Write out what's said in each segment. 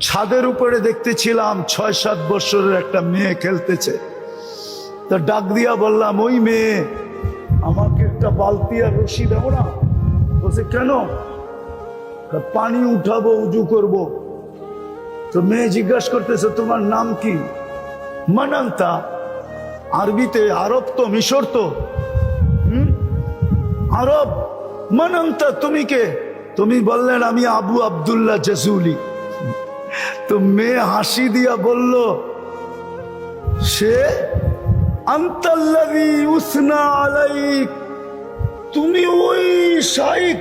ছাদের উপরে দেখতেছিলাম 6-7 বছরের একটা মেয়ে খেলতেছে। তা ডাক দিয়া বললাম, ওই মেয়ে, আমাকে একটা বালতি আর রশি দেবো না? বলছে কেন? পানি উঠাবো, উজু করব। তো মেয়ে জিজ্ঞাসা করতেছে, তোমার নাম কি? মানান্তা। আরবিতে আরব তো, মিশর তো, আরব। মানান্তা, তুমি কে? তুমি বললেন আমি আবু আব্দুল্লাহ জাজুলি। তো মেয়ে হাসি দিয়া বলল, সে আনতাল্লাযী উসনা আলাইক, তুমি ওই শাইখ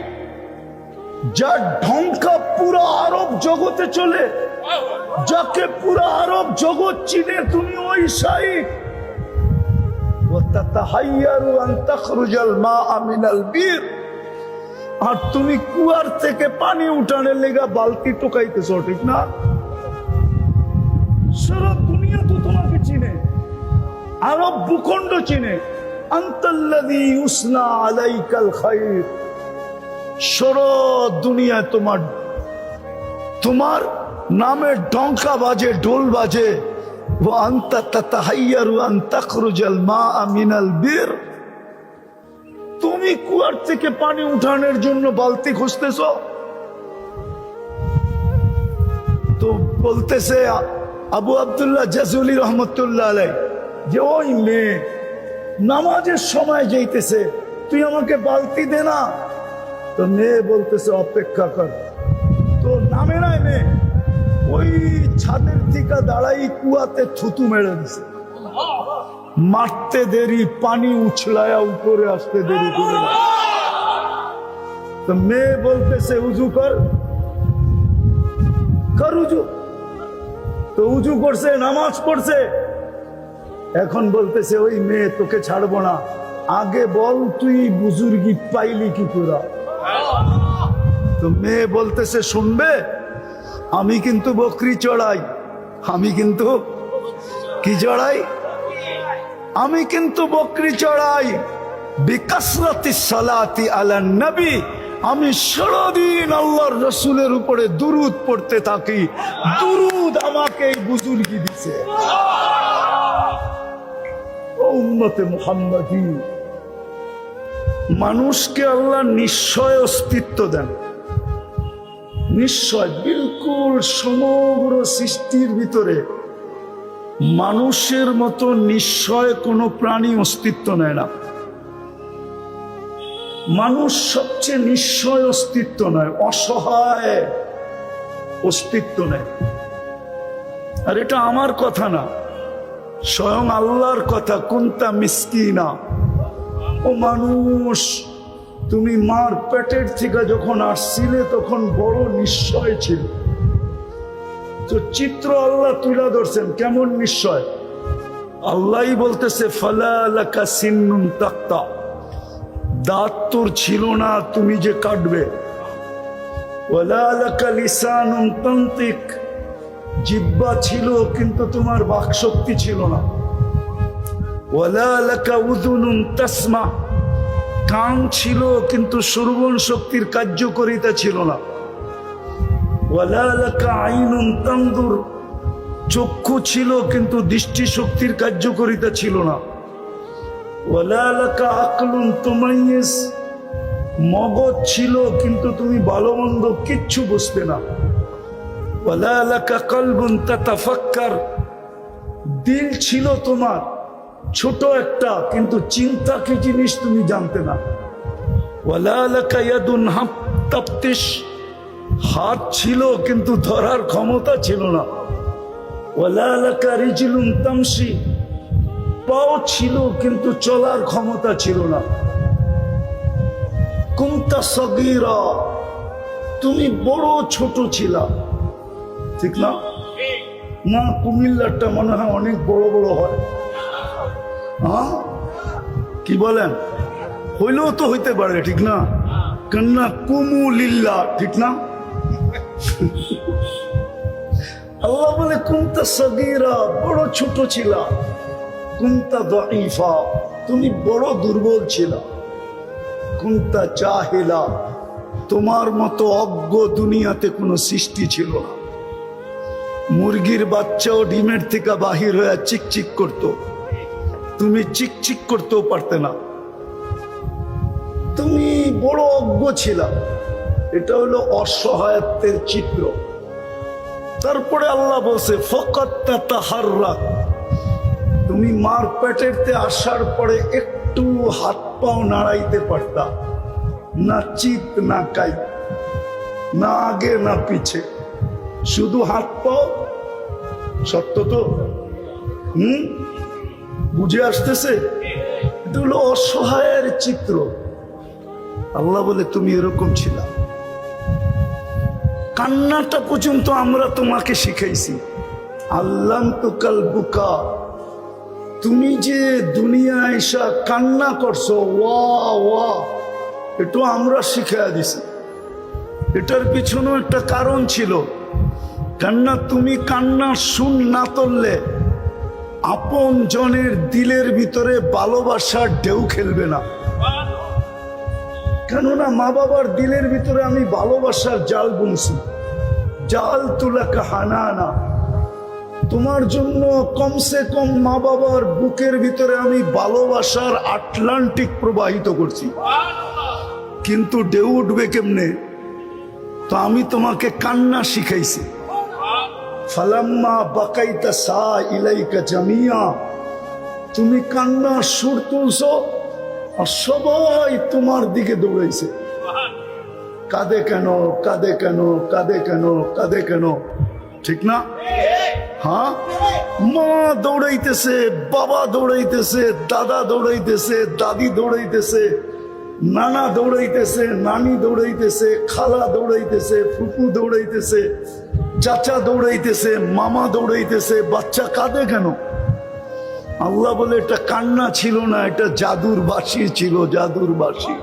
যার ঢঙ্কা পুরো আরব জগতে চলে, যাকে পুরো আরব জগৎ চিনে, তুমি ওই শাইখ। ওয়াতাতাহাইয়ারু আন তাখরুজাল মাআ মিনাল বীর, আর তুমি কুয়ার থেকে পানি উঠানোর লেগা বালতি টোকাইতেছ, ঠিক না? সারা দুনিয়া তো তোমাকে চিনে, আরব ভূখণ্ড চিনে। আনতাল্লাযী ইউসনা আলাইকাল খায়র, সারা দুনিয়া তোমার নামে ডঙ্কা বাজে, ঢোল বাজে। ওয়া আনতা তাতাহাইয়ারু আন তাখরুজাল মাআ মিনাল বীর, তুমি কুয়ার থেকে পানি উঠানোর জন্য বালতি খুঁজতেছ। তো বলতেছে আবু আব্দুল্লাহ জাজুলি রহমতুল্লাহ আলাই যে ওই মেয়ে নামাজের সময় যাইতেছে, তুই আমাকে বালতি দে না। তো মেয়ে বলতেছে অপেক্ষা কর। তো নামে নাই মেয়ে, ওই ছাদের থেকে দাঁড়াই কুয়াতে থুতু মেরে দিছে। মারতে দেরি, পানি উছলায়া উপরে আসতে দেরি করে না। তো মেয়ে বলতেছে উজু কর, কর উজু। তো উজু করছে, নামাজ পড়ছে। এখন বলতেছে ওই মেয়ে, তোকে ছাড়বো না, আগে বল তুই বুজুর্গি পাইলি কি করে? তো মেয়ে বলতেছে, শুনবে, আমি কিন্তু বকরি চড়াই। আমি কিন্তু কি চড়াই? আমি কিন্তু বকরি চড়াই। বিকাসরাতি সালাতি আলা নবী, আমি সারাদিন আল্লাহর রসুলের উপরে দুরুদ পড়তে থাকি। দুরুদ আমাকে এই বুজুর্গি দিছে। ও উম্মতে মুহাম্মাদি, মানুষকে আল্লাহ নিশ্চয় অস্তিত্ব দেন, নিশ্চয়। বিলকুল সমগ্র সৃষ্টির ভিতরে মানুষের মতো নিশ্চয় কোনো প্রাণী অস্তিত্ব নেয় না। মানুষ সবচেয়ে নিশ্চয় অস্তিত্ব নয়, অসহায় অস্তিত্ব নেয়। আর এটা আমার কথা না, স্বয়ং আল্লাহর কথা। কুনতা মিসকিনা, ও মানুষ, তুমি মার পেটের থেকে যখন আসছিলে তখন বড় নিশ্চয় ছিল। তো চিত্র আল্লাহ তুলে ধরছেন, কেমন নিশ্চয়? আল্লাহই বলতেছে ফালা লাকা সিন্নুন তাক্তা, দাঁত তোর ছিল না, তুমি যে কাটবে। ওয়ালা লাকা লিসানুন তানতিক, জিহ্বা ছিল কিন্তু তোমার বাকশক্তি ছিল না। ওয়ালা লাকা উযুনুন তাসমা, কান ছিল কিন্তু শ্রবণ শক্তির কার্যকারিতা ছিল না। ওয়ালা লাকা আইনুন তানদুর, চক্ষু ছিল কিন্তু দৃষ্টি শক্তির কার্যকারিতা ছিল না। ওয়ালা লাকা আকলুন তুমাইয়িজ, মগজ ছিল কিন্তু তুমি ভালো মন্দ কিচ্ছু বুঝতে না। ওয়ালা লাকা কলবুন তাতাফাক্কার, দিল ছিল তোমার ছোট একটা, কিন্তু চিন্তা কি জিনিস তুমি জানতে না। ওয়ালা লাকা ইয়াদুন তাফতিশ, হাত ছিল কিন্তু ধরার ক্ষমতা ছিল না। ওয়ালা লাকা রিজলুন তামশি, পাও ছিল কিন্তু চলার ক্ষমতা ছিল না। কুনতা সগীরা, তুমি বড় ছোট ছিলা, ঠিক না? না, কুমিল্লারটা মনে হয় অনেক বড় বড় হয়। হ্যাঁ, কি বলেন? হইলেও তো হইতে পারে, ঠিক না? কন্যা কুমুলিল্লা, ঠিক না? আল্লাহ বলে কুনতা সগীরা, বড় ছোট ছিলা। কুনতা দাঈফা, তুমি বড় দুর্বল ছিলা। কুনতা জাহিলা, তোমার মতো অজ্ঞ দুনিয়াতে কোনো সৃষ্টি ছিল না। মুরগির বাচ্চাও ডিমের থেকে বাহির হয়ে চিকচিক করতো, তুমি চিকচিক করতেও পারতে না, তুমি বড় অজ্ঞ ছিলা। এটা হলো অসহায়ত্বের চিত্র। তারপরে আল্লাহ বলছে ফকাত তাতাহাররাক, তুমি মার পেটেরতে আসার পরে একটু হাত পাও নাড়াইতে পারতা না, চিত না কাই, না আগে না পিছে, শুধু হাত পাও। সত্য তো? বুঝে আসতেছে? এটা হলো অসহায়ের চিত্র। আল্লাহ বলে তুমি এরকম ছিলা। কান্নাটা পর্যন্ত আমরা তোমাকে শিখাইছি। আল্লাম তো কাল বুকা, তুমি যে দুনিয়া এসা কান্না করছো, ওয়া ওয়া, এটা আমরা শিখাইয়া দিছি। এটার পিছনেও একটা কারণ ছিল। কান্না, তুমি কান্না শুন না তুললে আপন জনের দিলের ভিতরে ভালোবাসার ঢেউ খেলবে না। কেননা মা বাবার দিলের ভিতরে আমি ভালোবাসার জাল বুনছি, জাল তুলাকা হানানা, তোমার জন্য কমসে কম মা বাবার বুকের ভিতরে আমি ভালোবাসার আটলান্টিক প্রবাহিত করছি। কিন্তু ঢেউ উঠবে কেমনে? তো আমি তোমাকে কান্না শিখাইছি। ফালাম্মা বাকাইতা সা ইলাইকা জামিয়া, তুমি কান্নার সুর তুলছো আর সবাই তোমার দিকে দৌড়াইছে। কাঁদে কেন, কাঁদে কেন, কাঁদে কেন, কাঁদে কেন? ঠিক না? হ্যাঁ, মা দৌড়াইতেছে, বাবা দৌড়াইতেছে, দাদা দৌড়াইতেছে, দাদি দৌড়াইতেছে, নানা দৌড়াইতেছে, নানি দৌড়াইতেছে, খালা দৌড়াইতেছে, ফুপু দৌড়াইতেছে, চাচা দৌড়াইতেছে, মামা দৌড়াইতেছে। বাচ্চা কাঁদে কেন? আল্লাহ বলে এটা কান্না ছিল না, এটা জাদুর বাঁশি ছিল, জাদুর বাঁশি।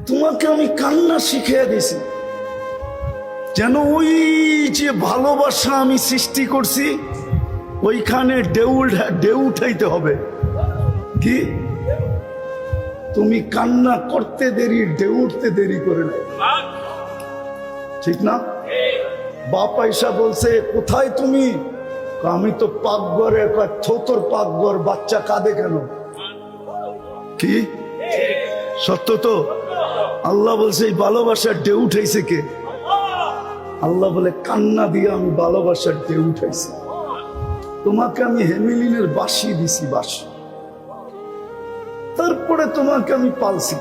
তোমাকে আমি কান্না শিখিয়ে দিছি যেন ওই যে ভালোবাসা আমি সৃষ্টি করছি ওইখানে ঢেউ উঠাইতে হবে। কি তুমি কান্না করতে দেরি, ঢেউ উঠতে দেরি করে নাই, ঠিক না? বাপ পয়সা বলছে কোথায় তুমি? আমি তো পাকঘরে। থোতর পাকঘর, বাচ্চা কাঁদে কেন? কি সত্য তো? আল্লাহ বলছে এই ভালোবাসার ঢেউ উঠাইছে কে? আল্লাহ বলে কান্না দিয়ে আমি ভালোবাসার ঢেউ উঠাইছি। তোমাকে আমি হেমিলিনের বাঁশি দিছি, বাঁশি। তারপরে তোমাকে আমি পালছি।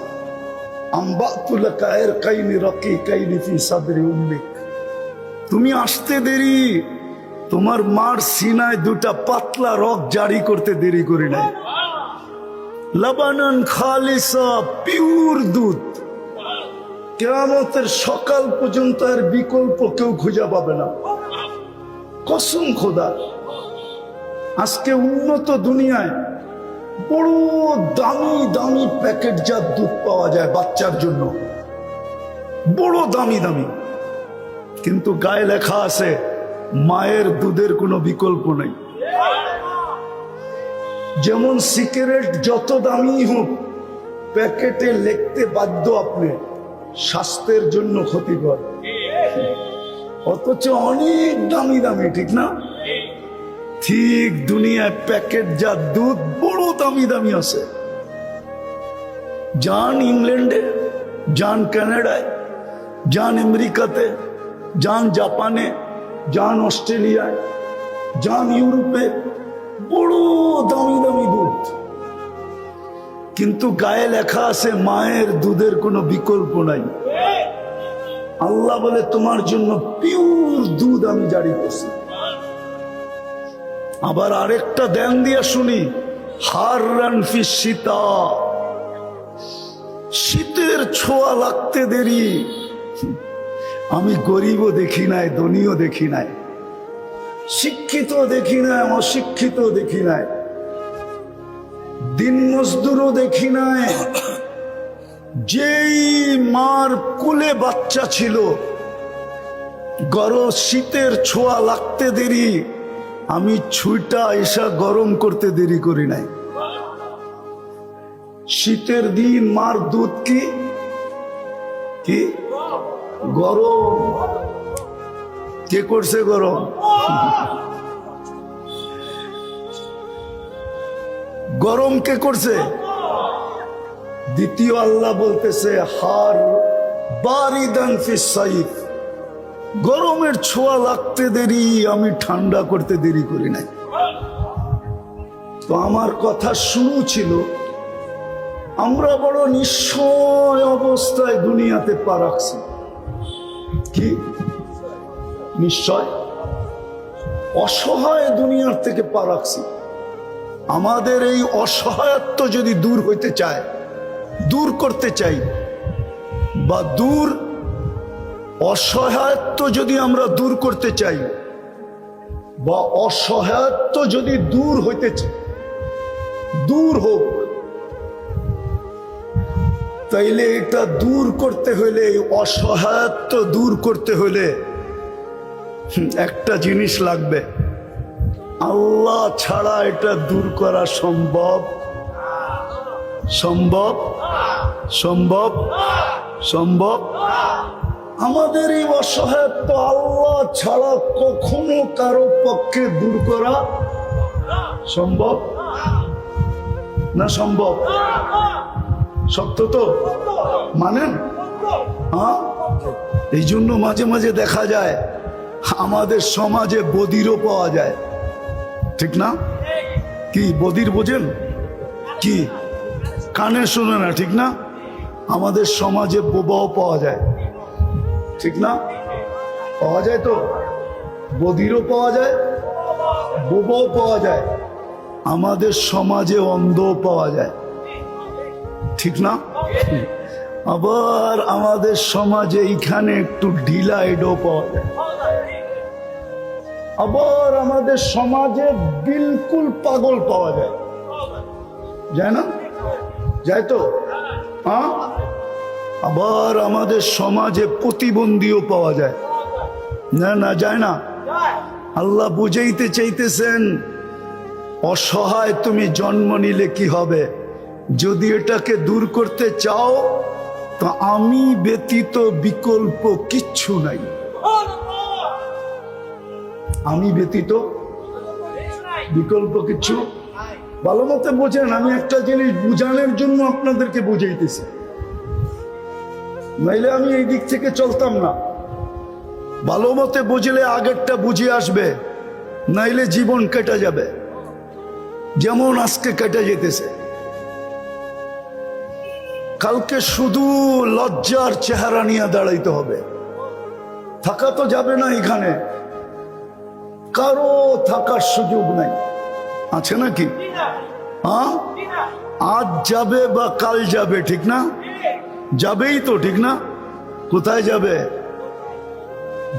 তুমি আসতে দেরি, তোমার মার সিনায় দুটা পাতলা রক জারি করতে দেরি করি নাই। লাবানান খালিসা, পিওর দুধ, কিয়ামতের সকাল পর্যন্ত এর বিকল্প কেউ খুঁজে পাবে না। কসম খোদার। আজকে উন্নত দুনিয়ায় বড় দামি দামি প্যাকেটজাত দুধ পাওয়া যায় বাচ্চার জন্য, বড় দামি দামি, কিন্তু গায়ে লেখা আছে মায়ের দুধের কোনো বিকল্প নেই। যেমন সিগারেট যত দামি হোক, প্যাকেটে লিখতে বাধ্য আপনি স্বাস্থ্যের জন্য ক্ষতিকর, অথচ অনেক দামি দামি, ঠিক না? ঠিক দুনিয়ায় প্যাকেটজাত দুধ বড় দামি দামি আছে। যান ইংল্যান্ডে, যান কানাডায়, যান আমেরিকাতে, যান জাপানে, যান অস্ট্রেলিয়ায়, যান ইউরোপে, বড় দামি দামি দুধ, কিন্তু গায়ে লেখা আছে মায়ের দুধের কোনো বিকল্প নাই। আল্লাহ বলে তোমার জন্য পিওর দুধ আমি জারি করছি। আবার আরেকটা ধ্যান দিয়া শুনি, হাররান ফি শীতা, শীতের ছোঁয়া লাগতে দেরি। আমি গরিবও দেখি নাই, ধনীও দেখি নাই, শিক্ষিত দেখি নাই, অশিক্ষিত দেখি নাই, দিন মজদুরও দেখি নাই। যেই মার কোলে বাচ্চা ছিল, গরম শীতের ছোঁয়া লাগতে দেরি, আমি ছুঁইটা এসা গরম করতে দেরি করি নাই। শীতের দিন মার দুধ কি কি গরম, কে করছে গরম? গরম কে করছে? দ্বিতীয় আল্লাহ বলতেছে হার বারিদান ফিস সাইফ, গরমের ছোঁয়া লাগতে দেরি, আমি ঠান্ডা করতে দেরি করি নাই। তো আমার কথা শুরু ছিল, আমরা বড় নিশ্চয় অবস্থায় দুনিয়াতে পা রাখছি। কি নিশ্চয়? অসহায় দুনিয়ার থেকে পা রাখছি। আমাদের এই অসহায়ত্ব যদি দূর হইতে চায়, দূর করতে চাই, বা অসহায়ত্ব যদি আমরা দূর করতে চাই, বা অসহায়ত্ব যদি দূর হইতে চাই, দূর হোক, তাইলে এটা দূর করতে হইলে, অসহায়ত্ব দূর করতে হইলে একটা জিনিস লাগবে। আল্লাহ ছাড়া এটা দূর করা সম্ভব? সম্ভব? সম্ভব? সম্ভব? আমাদের এই অসহায়ত্ব আল্লাহ ছাড়া কখনো কারো পক্ষে দূর করা সম্ভব না? সম্ভব? সত্য তো মানেন? হ্যাঁ, এই জন্য মাঝে মাঝে দেখা যায় আমাদের সমাজে বধিরও পাওয়া যায়, ঠিক না? কি বধির বোঝেন? কি কানে শুনে না, ঠিক না? আমাদের সমাজে বোবাও পাওয়া যায়, ঠিক না? পাওয়া যায় তো, বধিরও পাওয়া যায়, বোবাও পাওয়া যায়। আমাদের সমাজে অন্ধও পাওয়া যায়, ঠিক না? আবার আমাদের সমাজে এইখানে একটু ঢিলা এডও পাওয়া যায়। আবার আমাদের সমাজে বিলকুল পাগল পাওয়া যায়, যায় না? যায় তো? হ্যাঁ। আবার আমাদের সমাজে প্রতিবন্ধীও পাওয়া যায়, না? না যায় না? আল্লাহ বুঝাইতে চাইতেছেন, অসহায় তুমি জন্ম নিলে কি হবে? যদি এটাকে দূর করতে চাও, তো আমি ব্যতীত বিকল্প কিচ্ছু নাই। আমি ব্যতীত বিকল্প কিচ্ছু। ভালো মতো বোঝেন, আমি একটা জিনিস বুঝানোর জন্য আপনাদেরকে বুঝাইতেছি, নাইলে আমি এই দিক থেকে চলতাম না। ভালো মতে বুঝলে আগেরটা বুঝে আসবে, নাইলে জীবন কেটে যাবে, যেমন আজকে কেটে যেতেছে। কালকে শুধু লজ্জার চেহারা নিয়ে দাঁড়াইতে হবে, থাকা তো যাবে না। এখানে কারো থাকার সুযোগ নাই, আছে নাকি? হ্যাঁ, আজ যাবে বা কাল যাবে, ঠিক না? যাবেই তো, ঠিক না? কোথায় যাবে?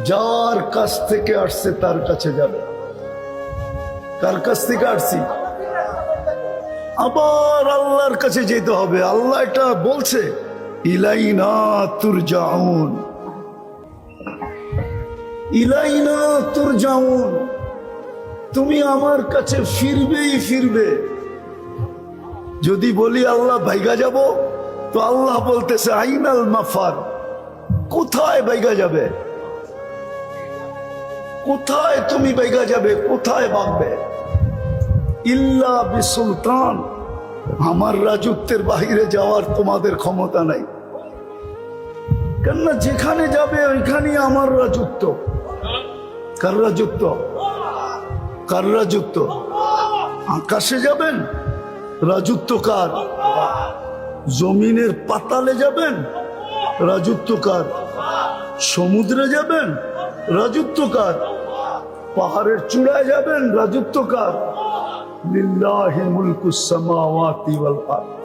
যার কাছ থেকে আসছে তার কাছে যাবে। কার কাছ থেকে আসছি? আবার আল্লাহর কাছে যেতে হবে। আল্লাহ এটা বলছে, ইলাইনা তুরজাউন, ইলাইনা তুরজাউন, তুমি আমার কাছে ফিরবেই ফিরবে। যদি বলি আল্লাহ ভাইগা যাব, তো আল্লাহ বলতেছে আইনাল মাফার, কোথায় ভাইগা যাবে? কোথায় তুমি ভাইগা যাবে? কোথায় ভাগবে? ইল্লা বিসুলতান, আমার রাজত্বের বাহিরে যাওয়ার তোমাদের ক্ষমতা নাই। কেননা যেখানে যাবে ওইখানে আমার রাজত্ব। কার রাজত্ব? কার রাজত্ব? আকাশে যাবেন, রাজত্ব কার? জমিনের পাতালে যাবেন, রাজত্ব কার? সমুদ্রে যাবেন, রাজত্ব কার? পাহাড়ের চূড়ায় যাবেন, রাজত্ব কার? লিল্লাহি মুলকুস সামাওয়াতি ওয়াল আরদ,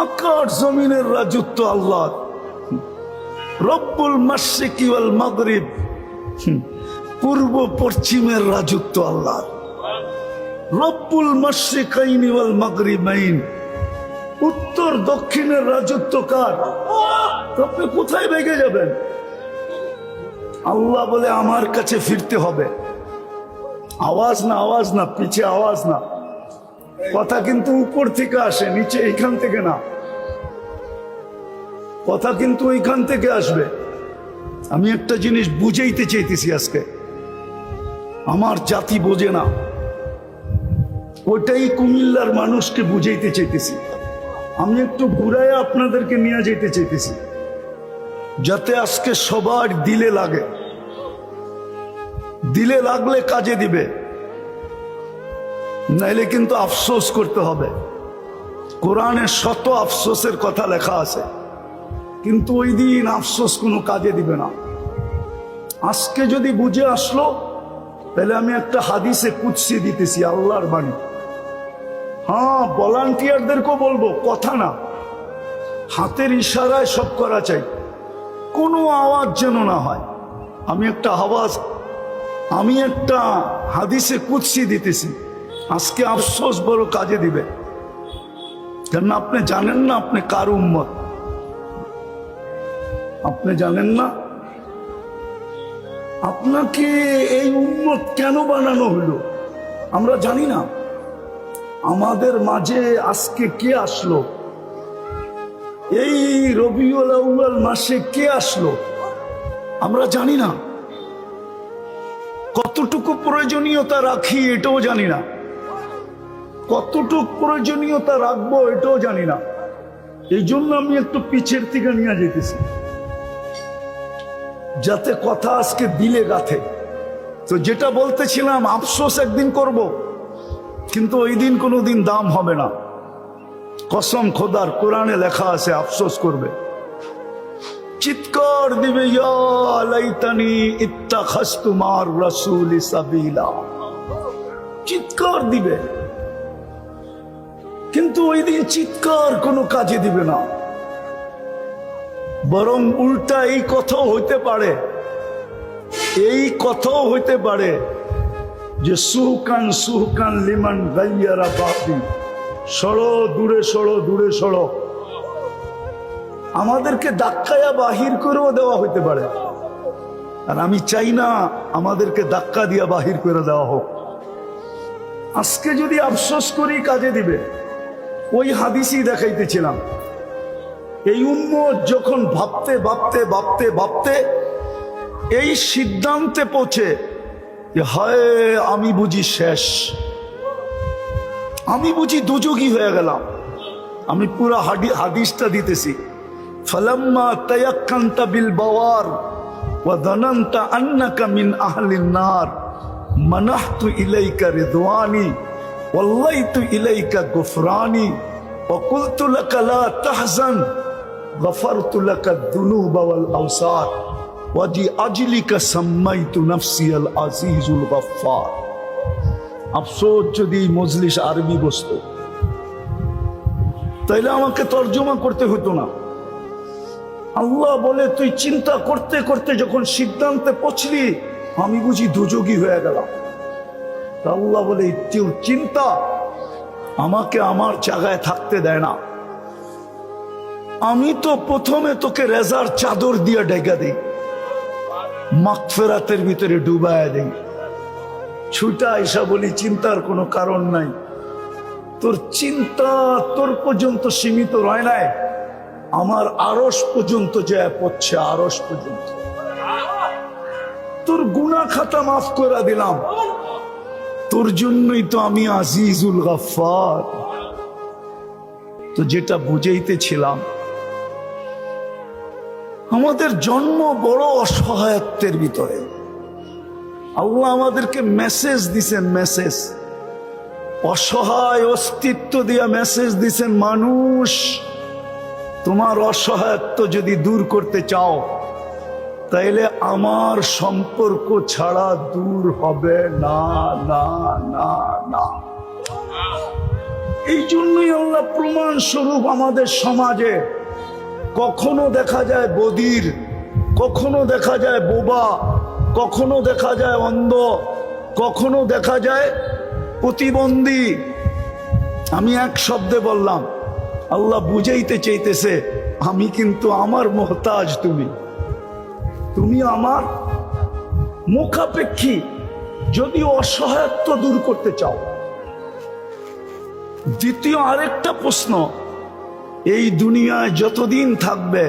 আকাশ জমিনের রাজত্ব আল্লাহর। রব্বুল মাশরিকি ওয়াল মাগরিব, পূর্ব পশ্চিমের রাজত্ব আল্লাহর। রব্বুল মাশরিকাইনি ওয়াল মাগরিবাইন, উত্তর দক্ষিণের রাজত্ব কার? আপনি কোথায় ভেগে যাবেন? আল্লাহ বলে আমার কাছে ফিরতে হবে। আওয়াজ না, আওয়াজ না, পিছে আওয়াজ না। কথা কিন্তু উপর থেকে আসে, নিচে এইখান থেকে না। কথা কিন্তু এইখান থেকে আসবে। আমি একটা জিনিস বুঝাইতে চাইতেছি আজকে, আমার জাতি বোঝে না, ওইটাই কুমিল্লার মানুষকে বুঝাইতে চাইতেছি। আমি একটু ঘুরায় আপনাদেরকে নিয়ে যেতে চাইতেছি, যাতে আজকে সবার দিলে লাগে, দিলে লাগলে কাজে দিবে, নাইলে কিন্তু আফসোস করতে হবে। কোরআনে শত আফসোসের কথা লেখা আছে, কিন্তু ওই দিন আফসোস কোনো কাজে দিবে না। আজকে যদি বুঝে আসলো, তাহলে আমি একটা হাদিসে কুদসি দিতেছি, আল্লাহর বাণী। হ্যাঁ, ভলান্টিয়ারদেরকেও বলবো, কথা না, হাতের ইশারায় সব করা চাই, কোনো আওয়াজ যেন না হয়। আমি একটা হাদিসে কুদসি দিতেছি, আজকে আফসোস বড় কাজে দিবে। কেন আপনি জানেন না আপনি কার উম্মত, আপনি জানেন না আপনাকে এই উম্মত কেন বানানো হলো, আমরা জানি না। আমাদের মাঝে আজকে কে আসলো, এই রবিউল আউয়াল মাসে কে আসলো, আমরা জানি না। কতটুকু প্রয়োজনীয়তা রাখি এটাও জানি না, কতটুকু প্রয়োজনীয়তা রাখবো এটাও জানি না। এই জন্য আমি একটু পিছের থেকে নিয়ে যেতেছি, যাতে কথা আজকে দিলে গাথে। তো যেটা বলতেছিলাম, আফসোস একদিন করব, কিন্তু ওই দিন কোনোদিন দাম হবে না। কসম খোদার, কোরআনে লেখা আছে আফসোস করবে, চিৎকার দিবে, ইয়া লাইতানি ইত্তাখাযতু মা'আর রাসূলি সাবিলা, চিৎকার দিবে। কিন্তু ওই দিন চিৎকার কোনো কাজে দিবে না, বরং উল্টা এই কথাও হইতে পারে, যে সুহকান সুহকান লিমান গাইয়ারা বাদি, সরো দূরে সরো, দূরে সরো। আমাদেরকে ধাক্কায়া বাহির করেও দেওয়া হইতে পারে, আর আমি চাই না আমাদেরকে ধাক্কা দিয়া বাহির করে দেওয়া হোক। আজকে যদি আফসোস করি কাজে দিবে। ওই হাদিসই দেখাইতেছিলাম, এই উম্মত যখন ভাবতে এই সিদ্ধান্তে পৌঁছে যে হায় আমি বুঝি শেষ, আমি বুঝি দুযোগী হয়ে গেলাম। আমি পুরা হাদিসটা দিতেছি, ফালাম্মা তায়াক্কানতা বিল বাওয়ার ওয়া যানানতা আন্নাকা মিন আহলিন নার মানাহতু ইলাইকা রিদওয়ানি ওয়াল্লাইতু ইলাইকা গুফরানি ওয়া কুলতু লাকা লা তাহজান গফারতু লাকা যুনুবা ওয়াল আওসার ওয়া আজলিকা সাম্মাইতু নাফসি আল আজিজুল গফফার। আফসোস যদি মজলিস আরবি বসতো, তাইলে আমাকে তর্জমা করতে হতো না। আল্লাহ বলে, তুই চিন্তা করতে করতে যখন সিদ্ধান্তে পৌঁছলি, আমি বুঝি দুযোগী হয়ে গেলাম। আল্লাহ বলে, তোর চিন্তা আমাকে আমার জায়গায় থাকতে দেয় না। আমি তো প্রথমে তোকে রেজার চাদর দিয়ে ঢেকে দিই, মাগফিরাতের ভিতরে ডুবায় দেই, ছুটা এসা বলি চিন্তার কোনো কারণ নাই। তোর চিন্তা তোর পর্যন্ত সীমিত রয় নাই, আমার আরশ পর্যন্ত যায় পড়ছে, আরশ পর্যন্ত। তোর গুনাহ খাতা মাফ করে দিলাম, তোর জন্যই তো আমি আজিজুল গফফার। তো যেটা বুঝাইতেছিলাম, আমাদের জন্ম বড় অসহায়ত্বের ভিতরে। আল্লাহ আমাদেরকে মেসেজ দিছেন, মেসেজ, অসহায় অস্তিত্ব দিয়া মেসেজ দিছেন, মানুষ তোমার অসহায়ত্ব যদি দূর করতে চাও, তাইলে আমার সম্পর্ক ছাড়া দূর হবে না, না, না, না। এই জন্যই আল্লাহ প্রমাণ স্বরূপ আমাদের সমাজে কখনো দেখা যায় বধির, কখনো দেখা যায় বোবা, কখনো দেখা যায় অন্ধ, কখনো দেখা যায় প্রতিবন্ধী। আমি এক শব্দে বললাম, আল্লাহ বুঝাইতে চাইতেছে, আমি কিন্তু আমার মোহতাজ, তুমি আমার মুখাপেক্ষী, যদি অসহায়ত্ব দূর করতে চাও। দ্বিতীয় আরেকটা প্রশ্ন, এই দুনিয়ায় যতদিন থাকবে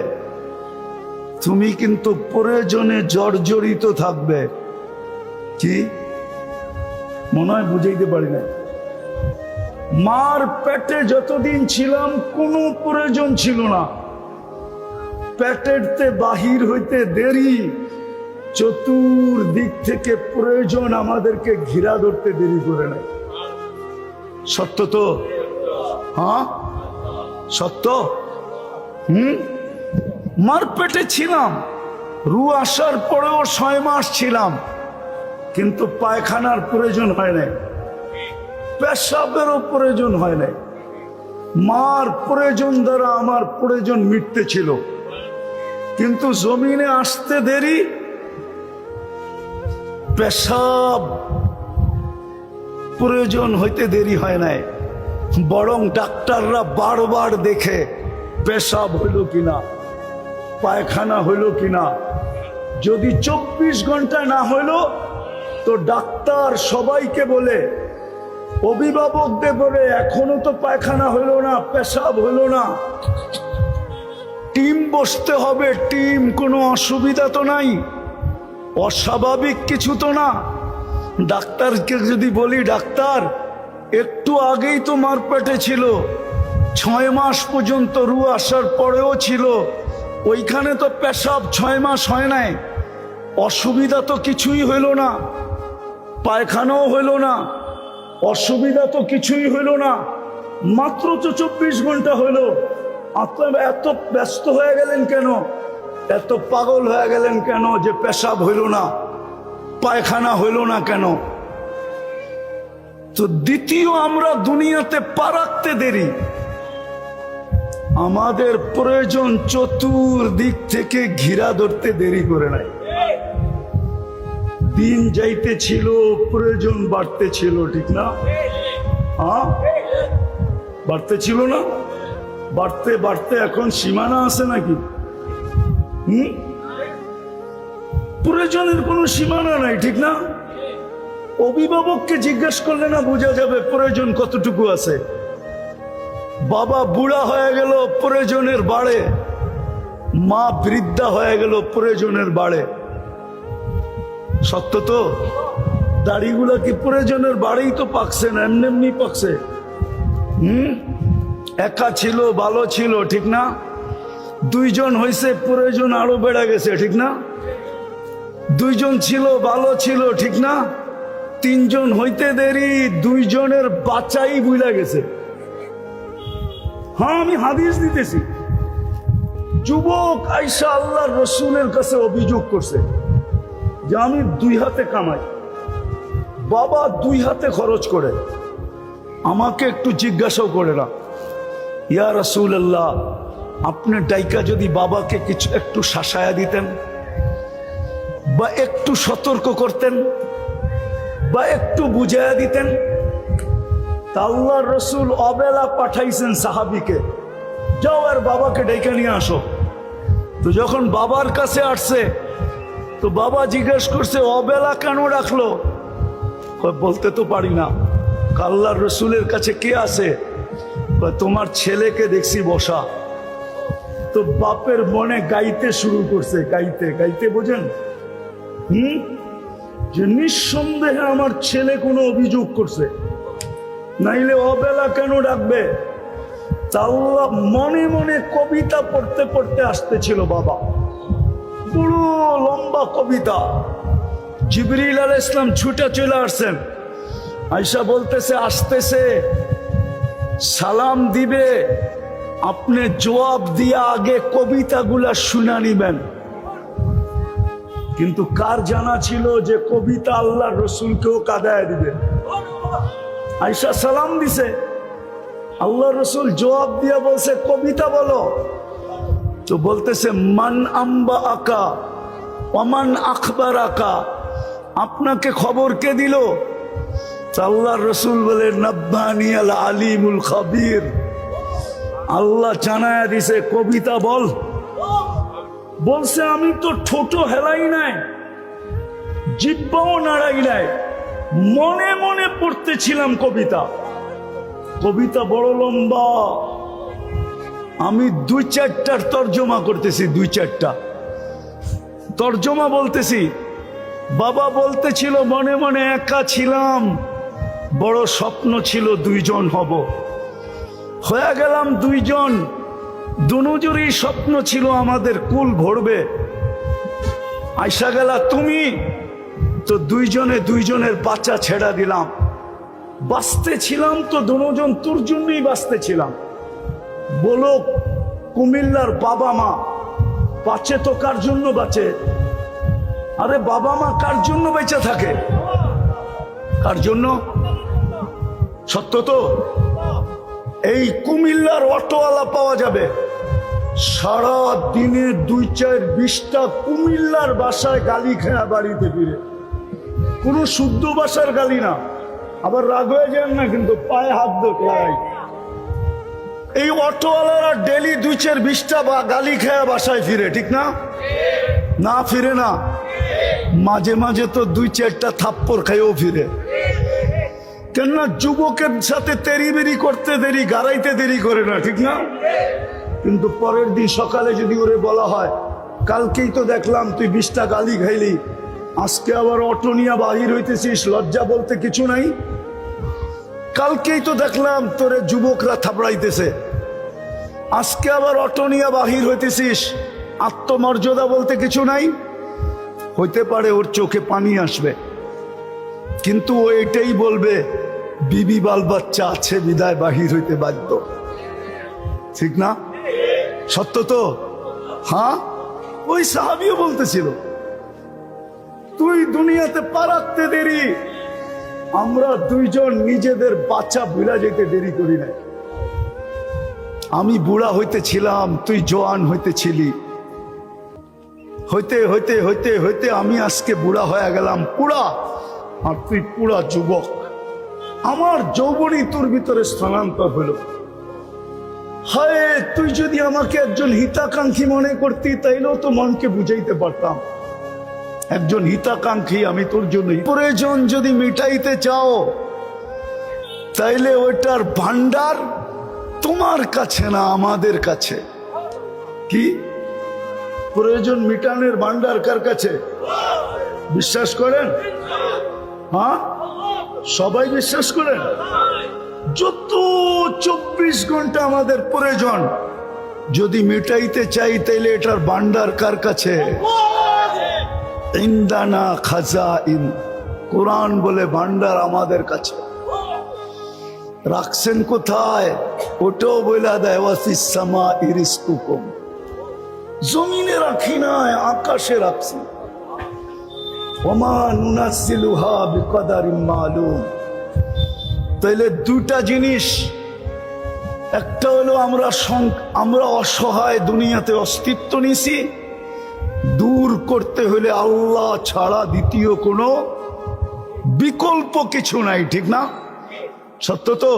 তুমি কিন্তু প্রয়োজনে জর্জরিত থাকবে। কি মনে হয় বুঝাইতে পারি না। মার পেটে যতদিন ছিলাম কোনো প্রয়োজন ছিল না, পেটেরতে বাহির হইতে দেরি, চতুর্দিক থেকে প্রয়োজন আমাদেরকে ঘিরা ধরতে দেরি করে নেয়। সত্য তো? হ্যাঁ সত্য। মার পেটে ছিলাম, রু আসার পরেও 6 মাস ছিলাম, কিন্তু পায়খানার প্রয়োজন হয় নাই, পেশাবেরও প্রয়োজন হয় নাই। মার প্রয়োজন দ্বারা আমার প্রয়োজন মিটতে ছিল, কিন্তু জমিনে আসতে দেরি, পেশাব প্রয়োজন হইতে দেরি হয় নাই, বরং ডাক্তাররা বারবার দেখে পেশাব হইল কিনা, পায়খানা হইল কিনা। যদি 24 ঘন্টায় না হইল তো ডাক্তার সবাইকে বলে, অভিভাবকদের বলে, এখনো তো পায়খানা হইল না, পেশাব হইল না, টিম বসতে হবে, টিম, কোনো অসুবিধা তো নাই, অস্বাভাবিক কিছু তো না। ডাক্তারকে যদি বলি, ডাক্তার একটু আগেই তো মার পেটে ছিল, 6 মাস পর্যন্ত রু আসার পরেও ছিল, ওইখানে তো পেশাব 6 মাস হয় নাই, অসুবিধা তো কিছুই হইল না, পায়খানাও হইল না, অসুবিধা তো কিছুই হইল না, মাত্র তো 24 ঘন্টা হইল। আপনারা এত ব্যস্ত হয়ে গেলেন কেন, এত পাগল হয়ে গেলেন কেন যে পেশাব হইল না, পায়খানা হইল না কেন? তো দ্বিতীয়, আমরা দুনিয়াতে পা রাখতে দেরি, আমাদের প্রয়োজন চতুর্দিক থেকে ঘিরা ধরতে দেরি করে নাই। দিন যাইতে ছিল, প্রয়োজন বাড়তে ছিল, ঠিক না? হ্যাঁ বাড়তে ছিল না? বাড়তে বাড়তে এখন সীমানা আছে নাকি? প্রয়োজনের কোনো সীমানা নাই, ঠিক না? অভিভাবককে জিজ্ঞেস করলে না বোঝা যাবে প্রয়োজন কতটুকু আছে। বাবা বুড়া হয়ে গেল, প্রয়োজনের বাড়ে, মা বৃদ্ধা হয়ে গেল, প্রয়োজনের বাড়ে। সত্য তো? দাড়িগুলা কি প্রয়োজনের বাড়েই তো পাকছে না, এমনি এমনি পাকছে? একা ছিল, ভালো ছিল, ঠিক না? 2 জন হয়েছে, প্রয়োজন আরো বেড়ে গেছে, ঠিক না? 2 জন ছিল, ভালো ছিল, ঠিক না? 3 জন হইতে দেরি, 2 জনের বাচ্চাই ভুলে গেছে। হ্যাঁ আমি হাদিস দিতেছি। যুবক আয়েশা আল্লাহর রসুলের কাছে অভিযোগ করছে যে আমি 2 হাতে কামাই, বাবা 2 হাতে খরচ করে, আমাকে একটু জিজ্ঞাসাও করে না, ইয়া রাসূলুল্লাহ আপনি ডাইকা যদি বাবাকে কিছু একটু শাসায়া দিতেন, বা একটু সতর্ক করতেন, বা একটু বুঝাইয়া দিতেন। তা আল্লাহর রসুল অবেলা পাঠাইছেন সাহাবীকে, যাও আর বাবাকে ডাইকা নিয়ে আসো। তো যখন বাবার কাছে আসছে, তো বাবা জিজ্ঞেস করছে অবেলা কেন রাখলো? বলতে তো পারি না। আল্লাহর রসুলের কাছে কে আছে? তোমার ছেলেকে দেখছি বসা। তো বাপের মনে গাইতে শুরু করছে, গাইতে গাইতে, বোঝেন? যে নিঃসন্দেহে আমার ছেলে কোনো অভিযোগ করছে, নাইলে অবেলা কেন ডাকবে? আল্লাহ মনে মনে কবিতা পড়তে পড়তে আসতেছিল বাবা, বড় লম্বা কবিতা। জিবরিল আলাইহিস সালাম ছুটে চলে আসছেন, আয়েশা বলতেছে আসতেছে, সালাম দিবে, আপনি জবাব দিয়ে আগে কবিতাগুলা শুনা নিবেন। কিন্তু কার জানা ছিল যে কবিতা আল্লাহর রসুলকেও কাঁদায় দিবে? আয়েশা সালাম দিছে, আল্লাহ রসুল জবাব দিয়া বলছে কবিতা বলো। তো বলতেছে মান আম্বা আকা ওমান আখবার আকা, আপনাকে খবর কে দিল? আল্লাহর রসুল বলে নব্বানি আল আলিমুল খাবির, আল্লাহ জানায়া দিছে কবিতা বল। বলছে আমি তো ঠোঁটো হেলাই নাই, জিহ্বাও নাড়াই নাই, মনে মনে পড়তেছিলাম কবিতা। কবিতা বড় লম্বা, আমি 2-4টার তর্জমা করতেছি, 2-4টা। তর্জমা বলতেছি। বাবা বলতেছিল মনে মনে একা ছিলাম, বড় স্বপ্ন ছিল দুইজন হব, হয়ে গেলাম দুইজন। দুজনেরই স্বপ্ন ছিল আমাদের কুল ভরবে, আইসা গেলা তুমি, তো দুইজনের বাচ্চা ছেড়া দিলাম। বাঁচতে ছিলাম তো দুজন তোর জন্যই বাঁচতে ছিলাম। বলো কুমিল্লার বাবা মা বাঁচে তো কার জন্য বাঁচে? আরে বাবা মা কার জন্য বেঁচে থাকে? কার জন্য? সত্য তো। এই কুমিল্লার অটোওয়ালা পাওয়া যাবে, সারা দিনে 2-4-20টা কুমিল্লার ভাষায় গালি খেয়া বাড়িতে ফিরে, কোনো শুদ্ধ ভাষার গালি না। আবার রাগ হয়ে যান না কিন্তু, পায়ে হাত ধোয়। এই অটোওয়ালারা ডেলি 2-4-20টা গালি খেয়া বাসায় ফিরে, ঠিক না? না ফিরে না, মাঝে মাঝে তো 2-4টা থাপ্পড় খাইও ফিরে। কেননা যুবকের সাথে তেরি করতে দেরি, গাড়াইতে দেরি করে না, ঠিক না? কিন্তু পরের দিন সকালে যদি ওরে বলা হয় কালকেই তো দেখলাম তুই 20টা গালি খাইলি, আজকে আবার অটো নিয়ে বাহির হইতেছিস, লজ্জা বলতে কিছু নাই? কালকেই তো দেখলাম তোরে যুবকরা থাপড়াইতেছে, আজকে আবার অটো নিয়ে বাহির হইতেছিস, আত্মমর্যাদা বলতে কিছু নাই? হইতে পারে ওর চোখে পানি আসবে, কিন্তু ও এটাই বলবে বিবি বাল বাচ্চা আছে বিদায় বাহির হইতে বাধ্য, ঠিক না? সত্য তো। হ্যাঁ, ওই সাহাবীও বলতেছিল তুই দুনিয়াতে পা রাখতে দেরি, আমরা দুইজন নিজেদের বাচ্চা ভুলা যেতে দেরি করি নাই। আমি বুড়া হইতেছিলাম, তুই জওয়ান হইতেছিলি, হইতে হইতে হইতে হইতে আমি আজকে বুড়া হয়ে গেলাম পুরা, আর তুই পুরা যুবক। আমার যৌবনই তোর ভিতরে স্থানান্তর হলো। হায়, তুই যদি আমাকে একজন হিতাকাঙ্ক্ষী মনে করতি তাইলেও তো মনকে বুঝাইতে পারতাম, একজন হিতাকাঙ্ক্ষী আমি তোর জন্য। প্রয়োজন যদি মিটাইতে চাও তাইলে ওইটার ভান্ডার তোমার কাছে না আমাদের কাছে। কি প্রয়োজন মিটানোর ভান্ডার কার কাছে? বিশ্বাস করেন? হ্যাঁ, সবাই বিশ্বাস করেন? যত 24 ঘন্টা আমাদের প্রয়োজন যদি মিটাইতে চাই তাইলে এটার ভান্ডার কার কাছে? ইন্দানা খাজাইন, কোরআন বলে ভান্ডার আমাদের কাছে। রাখছেন কোথায়? ওটাও বলে দেয় ওয়াসিস সামা ইরিসকুকুম, জমিনে রাখি নাই, আকাশে রাখছি। ওমা নুনাজ্জিলুহা বিকদারিন মালুম। তাইলে দুটা জিনিস, একটা হলো আমরা অসহায় দুনিয়াতে অস্তিত্ব নিছি, দূর করতে হলে আল্লাহ ছাড়া দ্বিতীয় কোনো বিকল্প কিছু নাই, ঠিক না? সত্য তো।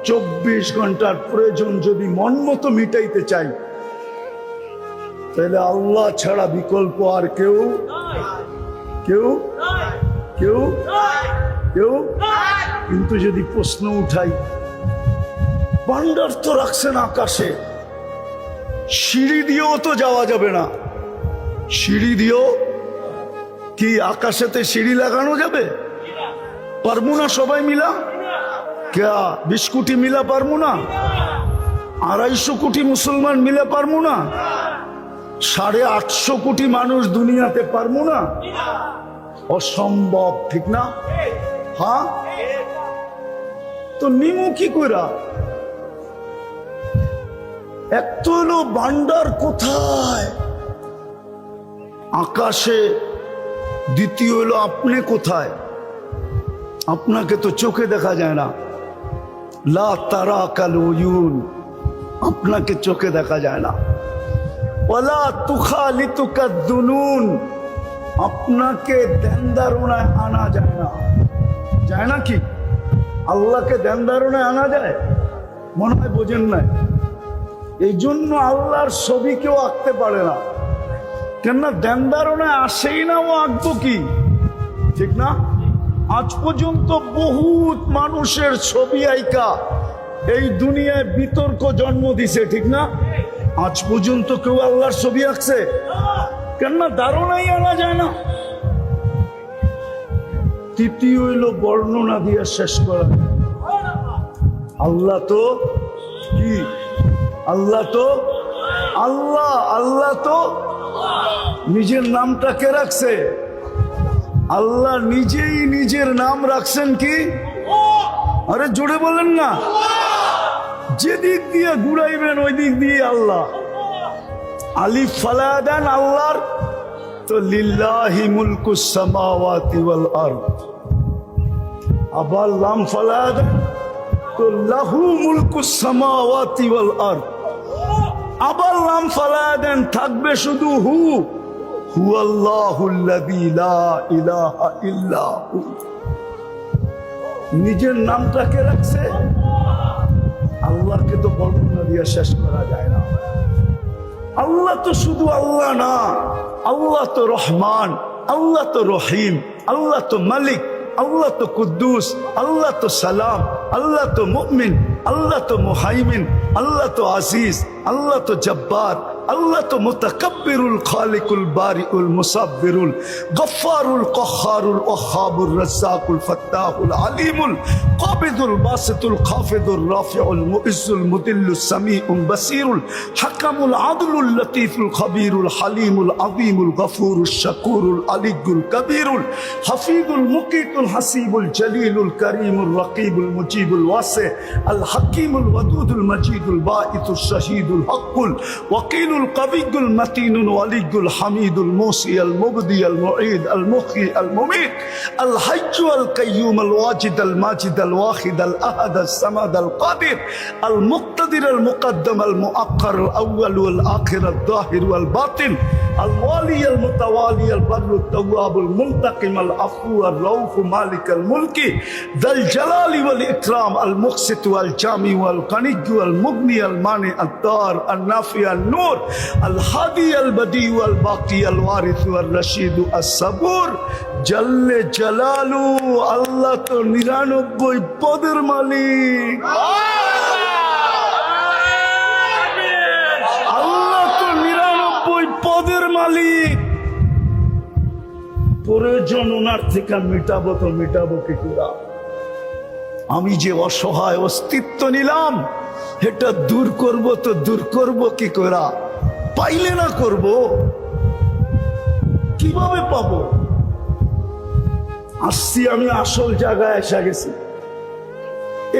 24 ঘন্টার প্রয়োজন যদি মন মতো মিটাইতে চাই তাহলে আল্লাহ ছাড়া বিকল্প আর কেউ কেউ কেউ কেউ। কিন্তু যদি প্রশ্ন উঠাই, ভান্ডার তো রাখছেন আকাশে, সিঁড়ি দিয়েও তো যাওয়া যাবে না। সিঁড়ি দিয়েও কি আকাশেতে সিঁড়ি লাগানো যাবে? পারবো না সবাই মিলা? क्या 20 কোটি মিলা পারবো না? 250 কোটি মুসলমান মিলে পারবো না? 850 কোটি মানুষ দুনিয়াতে পারবো না? অসম্ভব, ঠিক না? হ্যাঁ, তো নিমু কি কইরা? এক তো হলো ভান্ডার কোথায়? আকাশে। দ্বিতীয় হলো আপনি কোথায়? আপনাকে তো চোখে দেখা যায় না, লা তারা কাল উয়ুন, আপনাকে চোখে দেখা যায় না। ওয়ালা তুখালিতুকা দুনুন, আপনাকে ধ্যানধারণায় আনা যায় না। যায় না কি? আল্লাহকে ধ্যানধারণায় আনা যায়? মনে হয় বোঝেন নাই। এই জন্য আল্লাহর ছবি কেউ আঁকতে পারে না, কেননা ধ্যানধারণায় আসেই না, ও আঁকবো কি? ঠিক না? আজ পর্যন্ত বহুত মানুষের ছবি আইকা এই দুনিয়ায় বিতর্ক জন্ম দিছে, ঠিক না? আজ পর্যন্ত কেউ আল্লাহর ছবি আঁকছে? কেননা ধারণাই আনা যায় না। তৃতীয় হইল বর্ণনা দিয়ে শেষ করা। আল্লাহ তো কি? আল্লাহ তো আল্লাহ। আল্লাহ তো নিজের নামটা কে রাখছে? আল্লাহ নিজেই নিজের নাম রাখছেন কি? আরে জোরে বলেন না। যেদিক দিয়ে ঘুরাইবেন ওই দিক দিয়ে আল্লাহ। আলিফ ফালায়া দেন আল্লাহর, তো লিল্লাহি মুলকুস সামাওয়াতি ওয়াল আরদ। আবার লাম ফালায়া দেন তো লাহু মুলকুস সামাওয়াতি ওয়াল আরদ। আবার লাম ফালায়া দেন থাকবে শুধু হু, হুয়াল্লাহুল্লাযী লা ইলাহা ইল্লা হু। নিজের নামটাকে রাখছে। আল্লাহকে তো বর্ণনা দিয়ে শেষ করা যায় না। আল্লাহ তো শুধু আল্লাহ না, আল্লাহ তো রহমান, আল্লাহ তো রহিম, আল্লাহ তো মালিক, আল্লাহ তো কুদ্দুস, আল্লাহ তো সালাম, আল্লাহ তো মুমিন, আল্লাহ তো মুহাইমিন, আল্লাহ তো আজিজ, আল্লাহ তো জব্বার, আল্লাহ তো মুতাকাব্বিরুল খালিকুল বারিউল মুসাব্বিরুল গফফারুল কহ্হারুল ওয়াহ্হাবুর রাজ্জাকুল ফাত্তাহুল আলিমুল কাবিদুল বাসিতুল খাফিদুর রাফিউল মুইজ্জুল মুদিল্লুস সামিউল বাসিরুল হাকামুল আদলুল লতীফুল খবীরুল হালিমুল আযীমুল গফুরুশ শাকুরুল আলিয়্যুল কবীরুল হাফিজুল মুকিতুল হাসিবুল জলিলুল করিমুল রকিবুল মুজিবুল ওয়াসি আল হাকিমুল ওয়াদুদুল মজিদুল বাঈতুশ শাহীদুল হকুল ওয়াকিল القوي المتين الولي الحميد الموصي المبدي المعيد المحيي المميت الحي القيوم الواجد الماجد الواحد الأحد الصمد القادر المقتدر المقدم المؤخر الأول والآخر الظاهر والباطن الوالي المتوالي البر التواب المنتقم العفو الرؤوف مالك الملك ذا الجلال والإكرام المقسط والجامع والغني والمغني المانع الدار النافع النور الهادي البديع والباقي الوارث والرشيد الصبور جل جلاله আল্লাহ তো 99 পদের মালিক। আল্লাহ তো 99 পদের মালিক। প্রয়োজন ওনার থেকে মিটাবো তো মিটাবো কি করে? আমি যে অসহায় অস্তিত্ব নিলাম এটা দূর করব তো দূর করব কি করে? পাইলে না করব কিভাবে পাবো? আসছি আমি আসল জায়গায় এসে গেছি।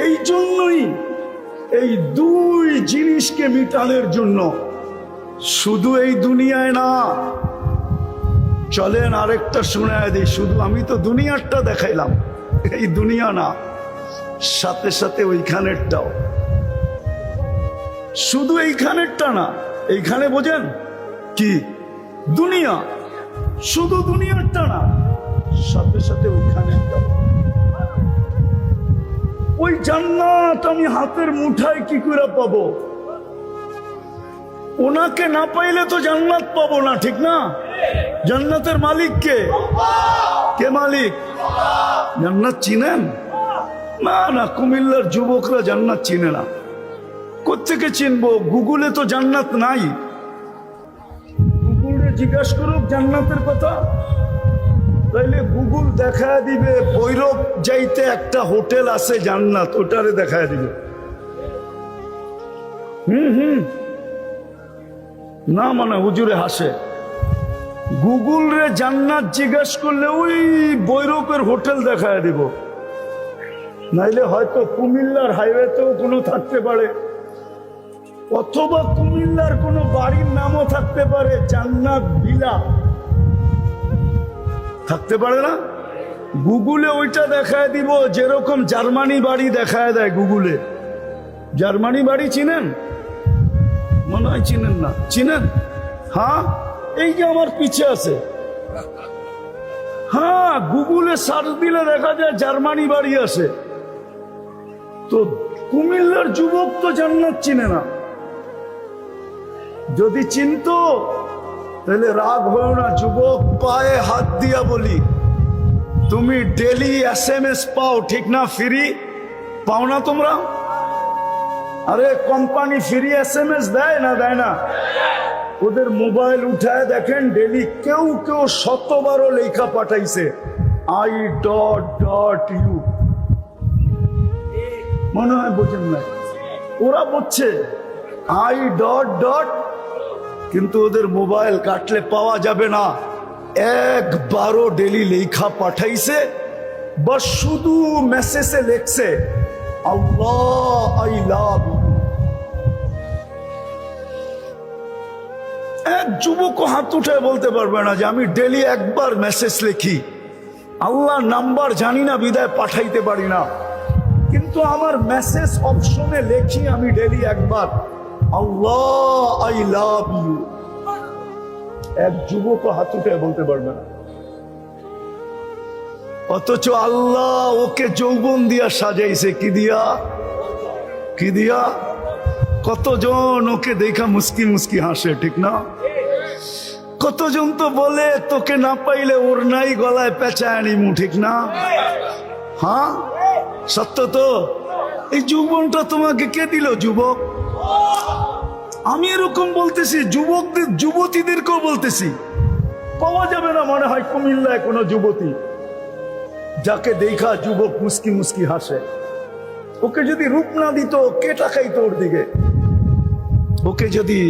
এই জন্যই এই দুই জিনিসকে মিটানোর জন্য, শুধু এই দুনিয়ায় না। চলেন আরেকটা শোনায় দিই। শুধু আমি তো দুনিয়ারটা দেখাইলাম, এই দুনিয়া না, সাথে সাথে ওইখানেরটাও। শুধু এইখানেরটা না, এইখানে বোঝেন কি দুনিয়া, শুধু দুনিয়ারটা না, সাথে সাথে ওইখানেরটাও। ওই জান্নাত আমি হাতের মুঠায় কি করে পাবো? ওনাকে না পাইলে তো জান্নাত পাবো না, ঠিক না? জান্নাতের মালিক কে? কে মালিক? জান্নাত চিনেন? না না, কুমিল্লার যুবকরা জান্নাত চিনে না। কোত্থেকে চিনবো? গুগলে তো জান্নাত নাই। গুগলে জিজ্ঞাসা করুক জান্নাতের কথা, তাইলে গুগল দেখায় দিবে ভৈরব যাইতে একটা হোটেল আছে জান্নাত, ওটারে দেখায় দিবে। না মানে হুজুরে হাসে। গুগল রে জান্নাত জিজ্ঞেস করলে ওই ভৈরবের হোটেল দেখায় দিব। নাইলে হয়তো কুমিল্লার হাইওয়েতেও কোনো থাকতে পারে, অথবা কুমিল্লার কোনো বাড়ির নামও থাকতে পারে, জান্নাত ভিলা থাকতে পারে না? গুগলে ওইটা দেখায় দিব, যেরকম জার্মানি বাড়ি দেখায় দেয় গুগলে। জার্মানি বাড়ি চিনেন? মনে হয় চিনেন না। চিনেন? হ্যাঁ, এই যে আমার পিছে আছে। হ্যাঁ, গুগলে সার্চ দিলে দেখা যায় জার্মানি বাড়ি আছে। তো কুমিল্লার যুবক তো জান্নাত চিনে না। যদি চিনতো তাহলে রাগ হলো না। যুবক পায়ে হাত দিয়া বলি, তুমি ডেলি SMS পাও ঠিক না? ফ্রি পাও না তোমরা? আরে কোম্পানি ফ্রি SMS দেয় না? দেয় না? ওদের মোবাইল উঠায় দেখেন ডেলি কেউ কেউ শতবারও লেখা পাঠাইছে I.U। মনে হয় বোঝেন না, ওরা বুঝছে I., কিন্তু ওদের মোবাইল কাটলে পাওয়া যাবে না। একবারও ডেলি লেখা পাঠাইছে বা শুধু মেসেজে লেখছে আল্লাহ আই লাভ ইউ। এক যুবক হাত উঠে বলতে পারবে না যে আমি ডেলি একবার মেসেজ লিখি, আল্লাহর নাম্বার জানি না বিদায় পাঠাইতে পারি না, কিন্তু আমার মেসেজ অপশনে লেখি আমি ডেলি একবার আল্লাহ আই লাভ ইউ। এক যুবক হাত উঠে বলতে পারবে না, অথচ আল্লাহ ওকে যৌবন দিয়া সাজাইছে। কি দিয়া কতজন ওকে দেখা মুস্কি মুস্কি হাসে, ঠিক না? কতজন তো বলে তোকে না পাইলে ওর নাই গলায় পেঁচায় নিমু, ঠিক না? হ্যাঁ সত্য তো। এই যৌবনটা তোমাকে কে দিল যুবক? আমি এরকম বলতেছি, যুবকদের যুবতীদেরকেও বলতেছি, পাওয়া যাবে না মনে হয় কুমিল্লায় কোনো যুবতী যাকে দেখা যুবক মুস্কি মুস্কি হাসে। ওকে যদি রূপ না দিত কে তাকাইতো ওর দিকে? ওকে যদি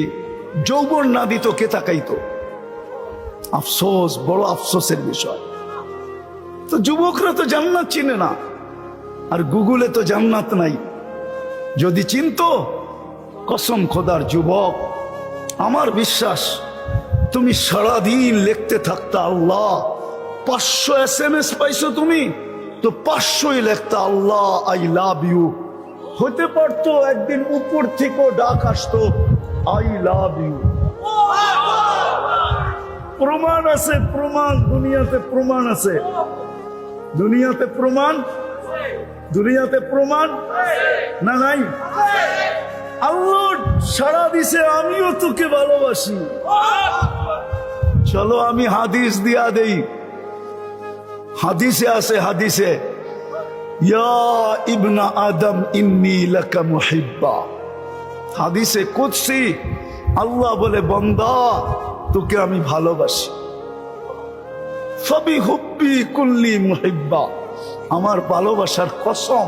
যৌবন না দিত কে তাকাইতো? আফসোস, বড় আফসোসের বিষয়। তো যুবকরা তো জান্নাত চিনে না, আর গুগলে তো জান্নাত নাই। যদি চিনতো, কসম খোদার যুবক, আমার বিশ্বাস তুমি সারাদিন লিখতে থাকতা আল্লাহ। 500 SMS পাইছো তুমি, তো 500ই লেখতা আল্লাহ আই লাভ ইউ। হতে পারতো একদিন উপর থেকে ডাক আসতো আই লাভ ইউ। প্রমাণ আছে, প্রমাণ দুনিয়াতে, প্রমাণ আছে দুনিয়াতে, প্রমাণ দুনিয়াতে, প্রমাণ না নাই? আল্লাহ সারা দিছে আমিও তোকে ভালোবাসি। চলো আমি হাদিস দিয়া দেই। হাদিসে আছে, হাদিসে ইয়া ইবনা আদম ইন্নী লাকা মুহিব্বা। হাদিসে কুদসি আল্লাহ বলে, বান্দা তোকে আমি ভালোবাসি। ফাবি হুব্বি কুল্লি মুহিব্বা, আমার ভালোবাসার কসম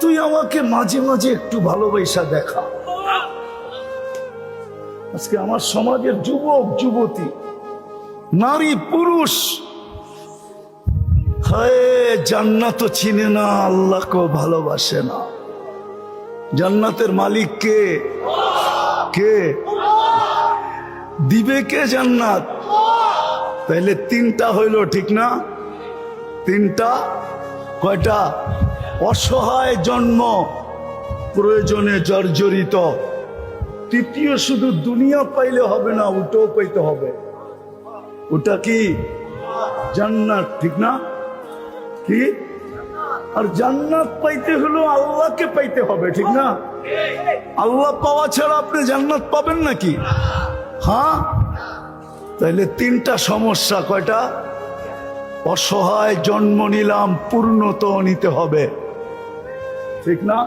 তুই আমাকে মাঝে মাঝে একটু ভালোবাসা দেখা। আজকে আমার সমাজের যুবক যুবতী, নারী পুরুষ, হায় জান্নাত চিনে না, আল্লাহকে ভালোবাসে না। জান্নাতের মালিক কে? কে দিবে? কে জান্নাত? তাইলে তিনটা হইল, ঠিক না? তিনটা। কয়টা? অসহায় জন্ম, প্রয়োজনে জর্জরিত। তৃতীয়, শুধু দুনিয়া পাইলে হবে না, ওটাও পাইতে হবে। ওটা কি? জান্নাত, ঠিক না? কি? আর জান্নাত পাইতে হলো আল্লাহকে পাইতে হবে, ঠিক না? আল্লাহ পাওয়া ছাড়া আপনি জান্নাত পাবেন নাকি? হ্যাঁ, তাইলে তিনটা সমস্যা। কয়টা? অসহায় জন্ম নিলাম, পূর্ণতা নিতে হবে, ঠিক না?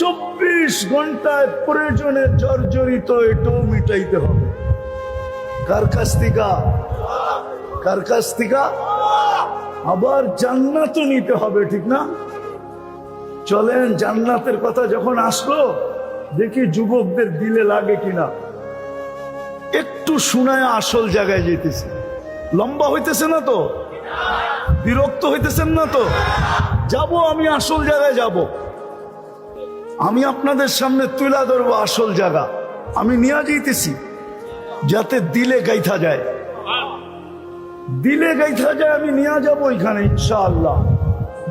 24 ঘন্টায় প্রয়োজনে জর্জরিত, এটাও মিটাইতে হবে। কার কাছ থেকে? কার কাছ থেকে? আবার জান্নাতও নিতে হবে, ঠিক না? চলেন জান্নাতের কথা যখন আসলো, দেখি যুবকদের দিলে লাগে কিনা। একটু শুনায় আসল জায়গায় যেতেছে। লম্বা হইতেছে না তো? বিরক্ত হইতেছেন না তো? যাব, আমি আসল জায়গায় যাব। আমি আপনাদের সামনে তুলে ধরবো আসল জায়গা। আমি নিয়ে যাইতেছি যাতে দিলে গাইথা যায়, দিলে গাইথা যায়। আমি নিয়ে যাবো এখানে ইনশাআল্লাহ,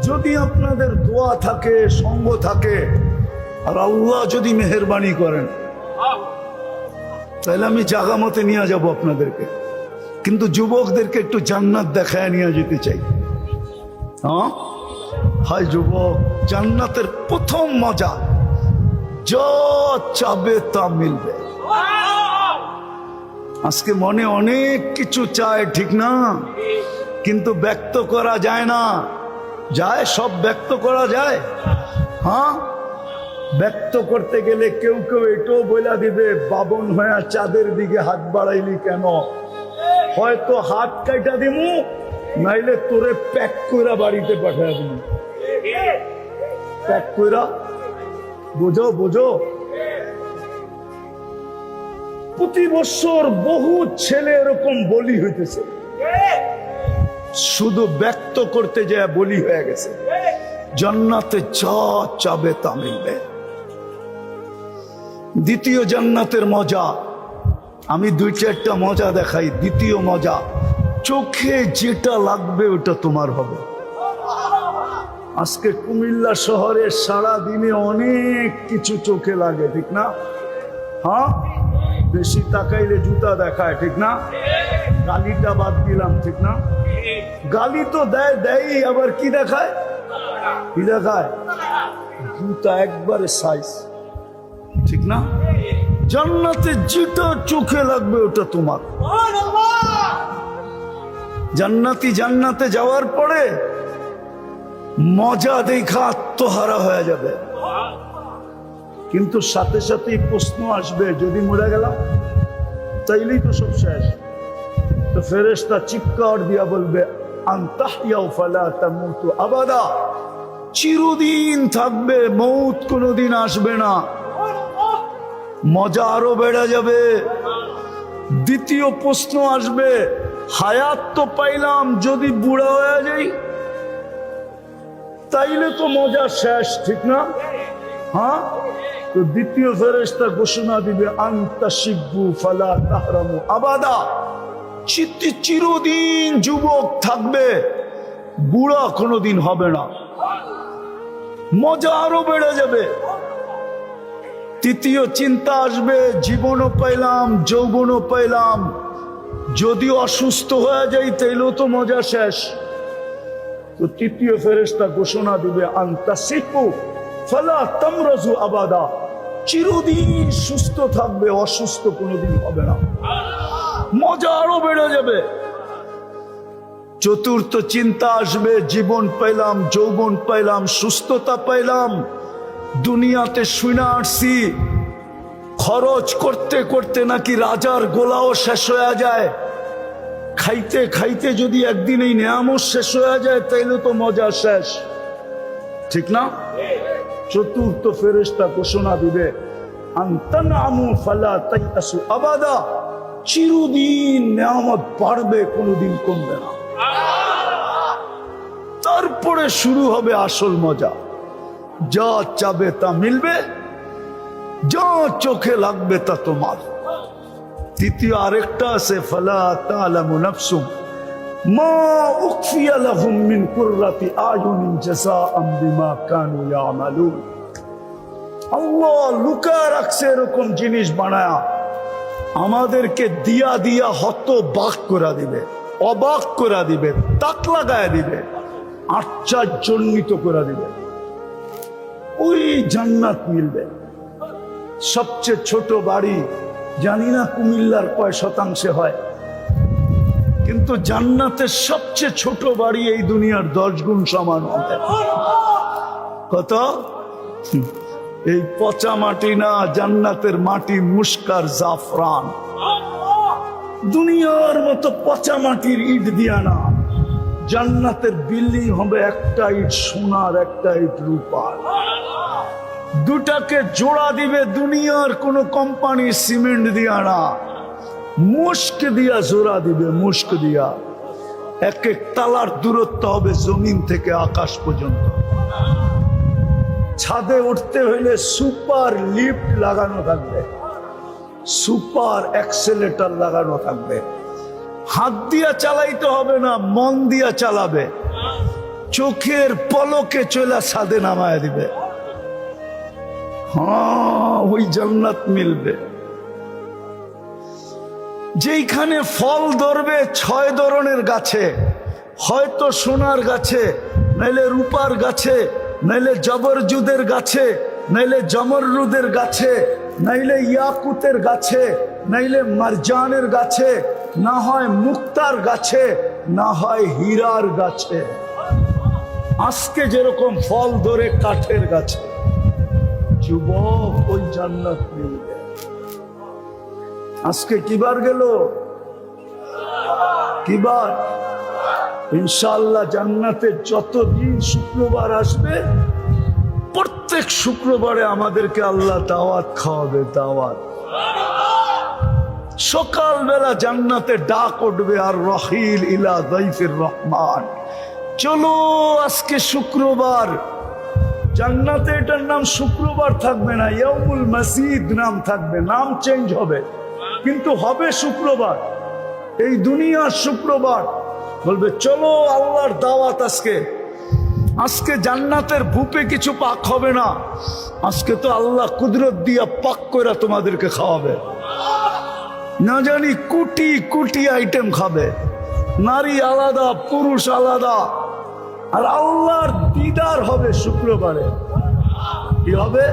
যদি আপনাদের দোয়া থাকে, সঙ্গ থাকে, আর আল্লাহ যদি মেহেরবানি করেন, তাহলে আমি জাগা মতে নিয়ে যাব আপনাদেরকে। কিন্তু যুবকদেরকে একটু জান্নাত দেখায় নিয়ে যেতে চাই। হ্যাঁ, হাই যুবক, জান্নাতের প্রথম মজা, যা চাবে তা মিলবে। আজকে মনে অনেক কিছু চায়, ঠিক না? কিন্তু ব্যক্ত করা যায় না। যায়? সব ব্যক্ত করা যায়? হ্যাঁ, ব্যক্ত করতে গেলে কেউ কেউ এটাও বলে দিবে, বাবন হয়ে চাঁদের দিকে হাত বাড়াইলি কেন? হয়তো হাত কাইটা দিমু, নাইলে তোরে প্যাক কইরা বাড়িতে পাঠায় দিমু। প্যাক কইরা, বোঝো বোঝো। প্রতি বছর বহু ছেলে এরকম বলি হইতেছে, শুধু ব্যক্ত করতে যায় বলি হয়ে গেছে। জান্নাতে যা চাবে তা মিলবে। দ্বিতীয় জান্নাতের মজা, আমি 2-4টা মজা দেখাই। দ্বিতীয় মজা, চোখে যেটা লাগবে ওটা তোমার হবে। আজকে কুমিল্লা শহরে সারা দিনে অনেক কিছু চোখে লাগে, ঠিক না? হ্যাঁ, বেশি তাকাইলে জুতা দেখায়, ঠিক না? গালিটা বাদ দিলাম, ঠিক না? গালি তো দেয় দেয়, আবার কি দেখায়? কি দেখায়? জুতা একবারে সাইজ, ঠিক না? জান্নাতে যেটা চোখে লাগবে ওটা তোমার। জান্নাতি জান্নাতে যাওয়ার পরে মজা দেখা আত্মহারা হয়ে যাবে, কিন্তু সাথে সাথেই প্রশ্ন আসবে, যদি মরে গেলাম তাইলেই তো সব শেষ। তো ফেরেশতা চিৎকার দিয়া বলবে, আনতাহইয়াউ ফালা তামুতু আবাদা, চিরদিন থাকবে, মৌত কোনোদিন আসবে না। মজা আরো বেড়ে যাবে। দ্বিতীয় প্রশ্ন আসবে, হায়াত তো পাইলাম, যদি বুড়া হয়ে যাই তাইলে তো মজা শেষ, ঠিক না? হ্যাঁ, তো দ্বিতীয় ফেরেশতা ঘোষণা দিবে, আনতা শিব্বু ফালা তাহরামু আবাদা, চিরদিন যুবক থাকবে, বুড়া কোনোদিন হবে না। মজা আরো বেড়ে যাবে। তৃতীয় চিন্তা আসবে, জীবনও পাইলাম, যৌবনও পাইলাম, যদি অসুস্থ হয়ে যাই তাইলেও তো মজা শেষ। তো তৃতীয় ফেরেশতা ঘোষণা দিবে, আনতাসিহু ফালা তামরাজু আবাদা, চিরদিন সুস্থ থাকবে, অসুস্থ কোনোদিন হবে না। মজা আরো বেড়ে যাবে। চতুর্থ চিন্তা আসবে, জীবন পাইলাম, যৌবন পাইলাম, সুস্থতা পাইলাম, দুনিয়াতে শুনে আসছি খরচ করতে করতে নাকি রাজার গোলাও শেষ হয়ে যায়। খাইতে খাইতে যদি একদিন এই নিয়ামত শেষ হয়ে যায় তাইলে তো মজা শেষ, ঠিক না? চতুর্থ ফেরেশতা ঘোষণা দিবে, আনতানামু ফালা তাইতাসু আবাদা, চিরদিন নিয়ামত বাড়বে, কোনোদিন কমবে না। তারপরে শুরু হবে আসল মজা। যা চাবে তা মিলবে, যা চোখে লাগবে তা তোমার। তৃতীয় আরেকটা আছে, ফালা তা'লামু নাফসুম মা উখফিয়া লাহুম মিন কুররাতি আয়ুনিন জাযাআম বিমা কানু ইয়ামালুন। আল্লাহ লুকায় রাখছে এরকম জিনিস বানায়া, আমাদেরকে দিয়া দিয়া হতবাক করে দিবে, অবাক করে দিবে, তাক লাগায় দিবে, আশ্চর্যান্বিত করে দিবে। ওই জান্নাত মিলবে। সবচেয়ে ছোট বাড়ি, জানি না কুমিল্লার কয় শতাংশে হয়, কিন্তু জান্নাতের সবচেয়ে ছোট বাড়ি এই দুনিয়ার 10 গুণ সমান হবে। কত? এই পচা মাটি না, জান্নাতের মাটি মুস্কার জাফরান। দুনিয়ার মতো পচা মাটির ইট দিয়া না, জান্নাতের বিল্ডিং হবে একটা ইট সোনার, একটা ইট রূপার। দুটাকে জোড়া দিবে দুনিয়ার কোন কোম্পানি সিমেন্ট দিয়া না, মুস্ক দিয়া জোড়া দিবে, মুস্ক দিয়া। এক এক তালার দূরত্ব হবে জমিন থেকে আকাশ পর্যন্ত। ছাদে উঠতে হইলে সুপার লিফট লাগানো থাকবে, সুপার অ্যাক্সেলেটর লাগানো থাকবে। হাত দিয়া চালাইতে হবে না, মন দিয়া চালাবে, চোখের পলকে চলে ছাদে নামায় দিবে। হ্যাঁ, ওই জান্নাত মিলবে যেখানে ফল ধরবে 6 ধরনের গাছে, হয়তো সোনার গাছে, নাইলে রূপার গাছে, নাইলে জবরজুদের গাছে, নাইলে জমররুদের গাছে, নাইলে ইয়াকুতের গাছে, নাইলে মারজানের গাছে, না হয় মুক্তার গাছে, না হয় হীরার গাছে। আজকে যেরকম ফল ধরে কাঠের গাছে, যুবক ওই জান্নাত মিলবে। আজকে কিবার গেল? কিবার? ইনশাআল্লাহ জান্নাতে যতদিন শুক্রবার আসবে প্রত্যেক শুক্রবারে আমাদেরকে আল্লাহ দাওয়াত খাওয়াবে। দাওয়াত সকালবেলা জান্নাতে ডাক উঠবে, আর রহিল ইলা দাইফির রহমান, চলো আজকে শুক্রবার। জান্নাতে এটার নাম শুক্রবার থাকবে না, ইয়াউমুল মাসিদ নাম থাকবে, নাম চেঞ্জ হবে, কিন্তু হবে শুক্রবার। এই দুনিয়ার শুক্রবার বলবে চলো আল্লাহর দাওয়াত আজকে। আজকে জান্নাতের ভূপে কিছু পাক হবে না, আজকে তো আল্লাহ কুদরত দিয়া পাক করে তোমাদেরকে খাওয়াবে। না জানি কোটি কোটি আইটেম খাবে, নারী আলাদা, পুরুষ আলাদা, আর আল্লাহর দিদার হবে শুক্রবারে। কি হবে?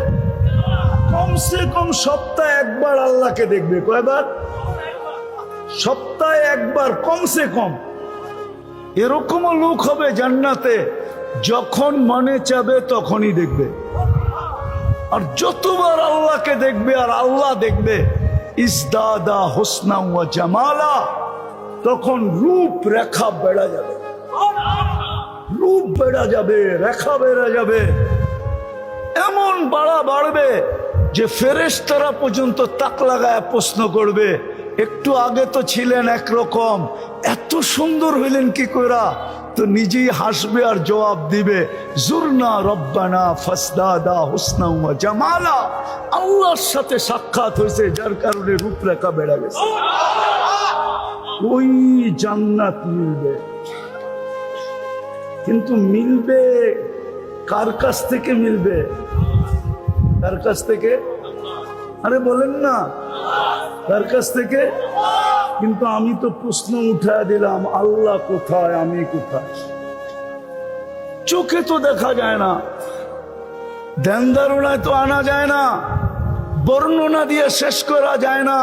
কমসে কম সপ্তাহে একবার আল্লাহকে দেখবে। কয়বার? সপ্তাহে একবার কমসে কম। এরকমও লোক হবে জান্নাতে, যখন মনে চাবে তখনই দেখবে, আর যতবার আল্লাহকে দেখবে আর আল্লাহ দেখবে, ইজদাদা হুসনা ওয়া জামালা, তখন রূপ রেখা বেড়া যাবে, রূপ বেড়া যাবে, রেখা বেড়া যাবে, এমন বাড়বে যে ফেরেশতারা পর্যন্ত তাক লাগায় প্রশ্ন করবে, একটু আগে তো ছিলেন একরকম, এত সুন্দর হইলেন কি কইরা? তো নিজেই হাসবে আর জবাব দিবে, জুরনা রব্বানা ফাসদাদা হুসনা ওয়া জামালা, আল্লাহর সাথে সাক্ষাৎ হয়েছে যার কারণে রূপরেখা বেড়ে গেছে। ওই জান্নাত মিলবে, কিন্তু মিলবে কার কাছ থেকে মিলবে? কার কাছ থেকে? আরে বলেন না, কার কাছ থেকে? কিন্তু আমি তো প্রশ্ন উঠায় দিলাম, আল্লাহ কোথায়, আমি কোথায়? চোখে তো দেখা যায় না, ধ্যান ধারণায় তো আনা যায় না, বর্ণনা দিয়ে শেষ করা যায় না।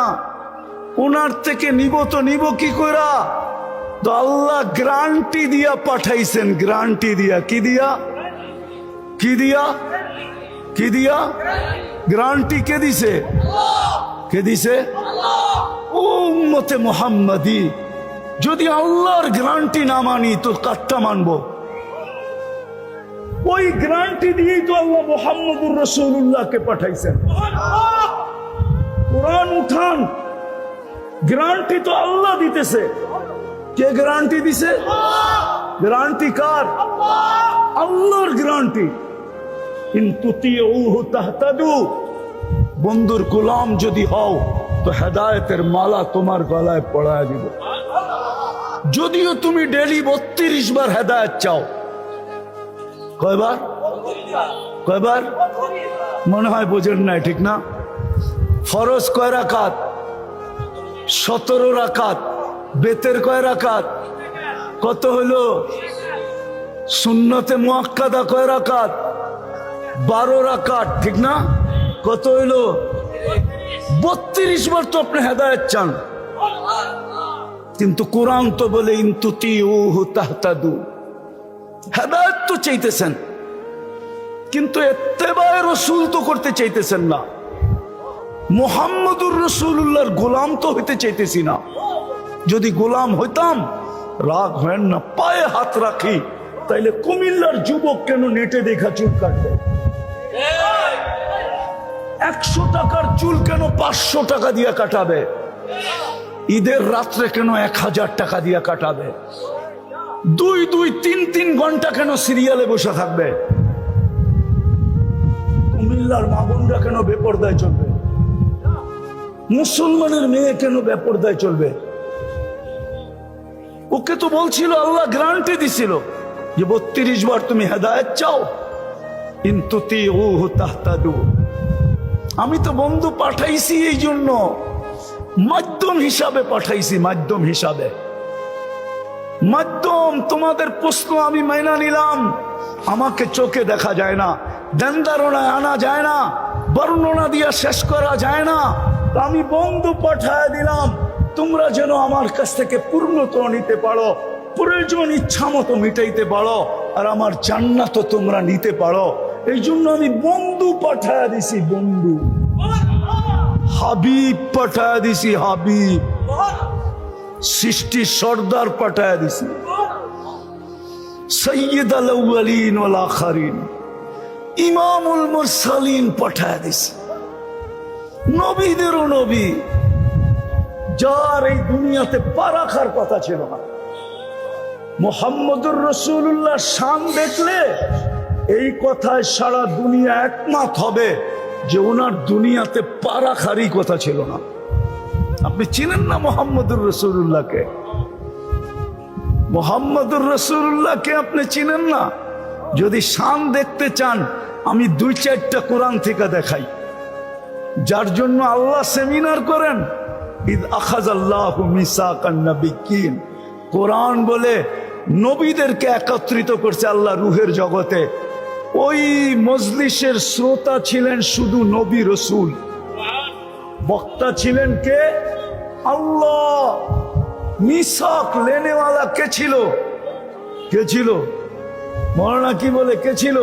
ওনার থেকে নিব তো নিব কি করা? তো আল্লাহ গ্যারান্টি দিয়া পাঠাইছেন, গ্যারান্টি দিয়া। কি দিয়া? কি দিয়া? কি দিয়া? গ্যারান্টি কে দিছে? কে দিছে? ও উম্মতে মুহাম্মাদি, যদি আল্লাহর গ্যারান্টি না মানি তো কাটটা মানবো? ওই গ্যারান্টি দিয়েই তো আল্লাহ মুহাম্মদুর রাসূলুল্লাহকে পাঠাইছেন। কোরআন উঠান, গ্যারান্টি তো আল্লাহ দিতেছে। কে গ্যারান্টি দিছে? গ্যারান্টি কার? আল্লাহর গ্যারান্টি। ইন তুতিউহু তাহতাদু, বন্ধুর গোলাম যদি হও তো হেদায়েতের মালা তোমার গলায় পড়ায় দিব। যদিও তুমি ডেলি 32 বার হেদায়েত চাও। কয়বার? কয়বার? মনে হয় বোঝেন নাই, ঠিক না? ফরজ কয় রাকাত? 17 রাকাত। বেতের কয় রাকাত? কত হলো? সুন্নতে মুআক্কাদা কয় রাকাত? 12 রাকাত, ঠিক না? কত হইলো? 32 বার তো আপনি হেদায়েত চান, কিন্তু কোরআন তো বলে ইন তুতিউহু তাহতাদু, হেদায়েত তো চাইতেছেন, কিন্তু ইত্তেবায়ে রাসূল তো করতে চাইতেছেন না। মুহাম্মদুর রাসূলুল্লাহর গোলাম তো হইতে চাইতেছি না। যদি গোলাম হইতাম, রাগ হয় না, পায়ে হাত রাখি, তাইলে কুমিল্লার যুবক কেন নেটে দেখা চুল কাটবে? 100 টাকার চুল কেন 500 টাকা দিয়ে কাটাবে? ঈদের রাত্রে কেন 1000 টাকা দিয়ে কাটাবে? 2-3 ঘন্টা কেন সিরিয়ালে বসে থাকবে? কুমিল্লার মা বোনরা কেন বেপরদায় চলবে? মুসলমানের মেয়ে কেন বেপরদায় চলবে? ওকে তো বলছিল, আল্লাহ গ্যারান্টি দিছিল যে 32 বার তুমি হেদায়েত চাও, ইন তুতিউহু তাহতাদু। আমি তো বন্ধু পাঠাইছি এই জন্য, মাধ্যম হিসাবে পাঠাইছি, মাধ্যম হিসাবে। মাধ্যম, তোমাদের প্রশ্ন আমি মাইনা নিলাম। আমাকে চোখে দেখা যায় না, ধ্যান ধারণায় আনা যায় না, বর্ণনা দিয়া শেষ করা যায় না, আমি বন্ধু পাঠায় দিলাম, তোমরা যেন আমার কাছ থেকে পূর্ণতা নিতে পারো, প্রয়োজন ইচ্ছা মতো মিটাইতে পারো, আর আমার জান্নাতও তোমরা নিতে পারো। এই জন্য আমি বন্ধু পাঠায়া দিছি, বন্ধু হাবিব পাঠায়া দিছি, হাবিব সৃষ্টির সর্দার পাঠায়া দিছি, সৈয়দ আল আউয়ালিন ওয়াল আখিরিন ইমামুল মুরসালিন পাঠায়া দিছি, নবীদেরও নবী, যার এই দুনিয়াতে পা রাখার কথা ছিল না। মুহাম্মদুর রাসূলুল্লাহ শান দেখলে এই কথায় সারা দুনিয়া একমত হবে যে ওনার দুনিয়াতে পা রাখারই কথা ছিল না। আপনি চিনেন না মুহাম্মদুর রাসূলুল্লাহকে? মুহাম্মদুর রাসূলুল্লাহকে আপনি চিনেন না? যদি শান দেখতে চান আমি 2-4টা কোরআন থেকে দেখাই, যার জন্য আল্লাহ সেমিনার করেন। ইদ আখাযাল্লাহু মিসাকান নাবিয়্যিন, কোরআন বলে নবীদেরকে একত্রিত করছে আল্লাহ রূহের জগতে। ওই মজলিসের শ্রোতা ছিলেন শুধু নবী রসুল, বক্তা ছিলেন কে? আল্লাহ। মিসাক লেনেওয়ালা কে ছিল? কে ছিল? মৌলানা কি বলে কে ছিল?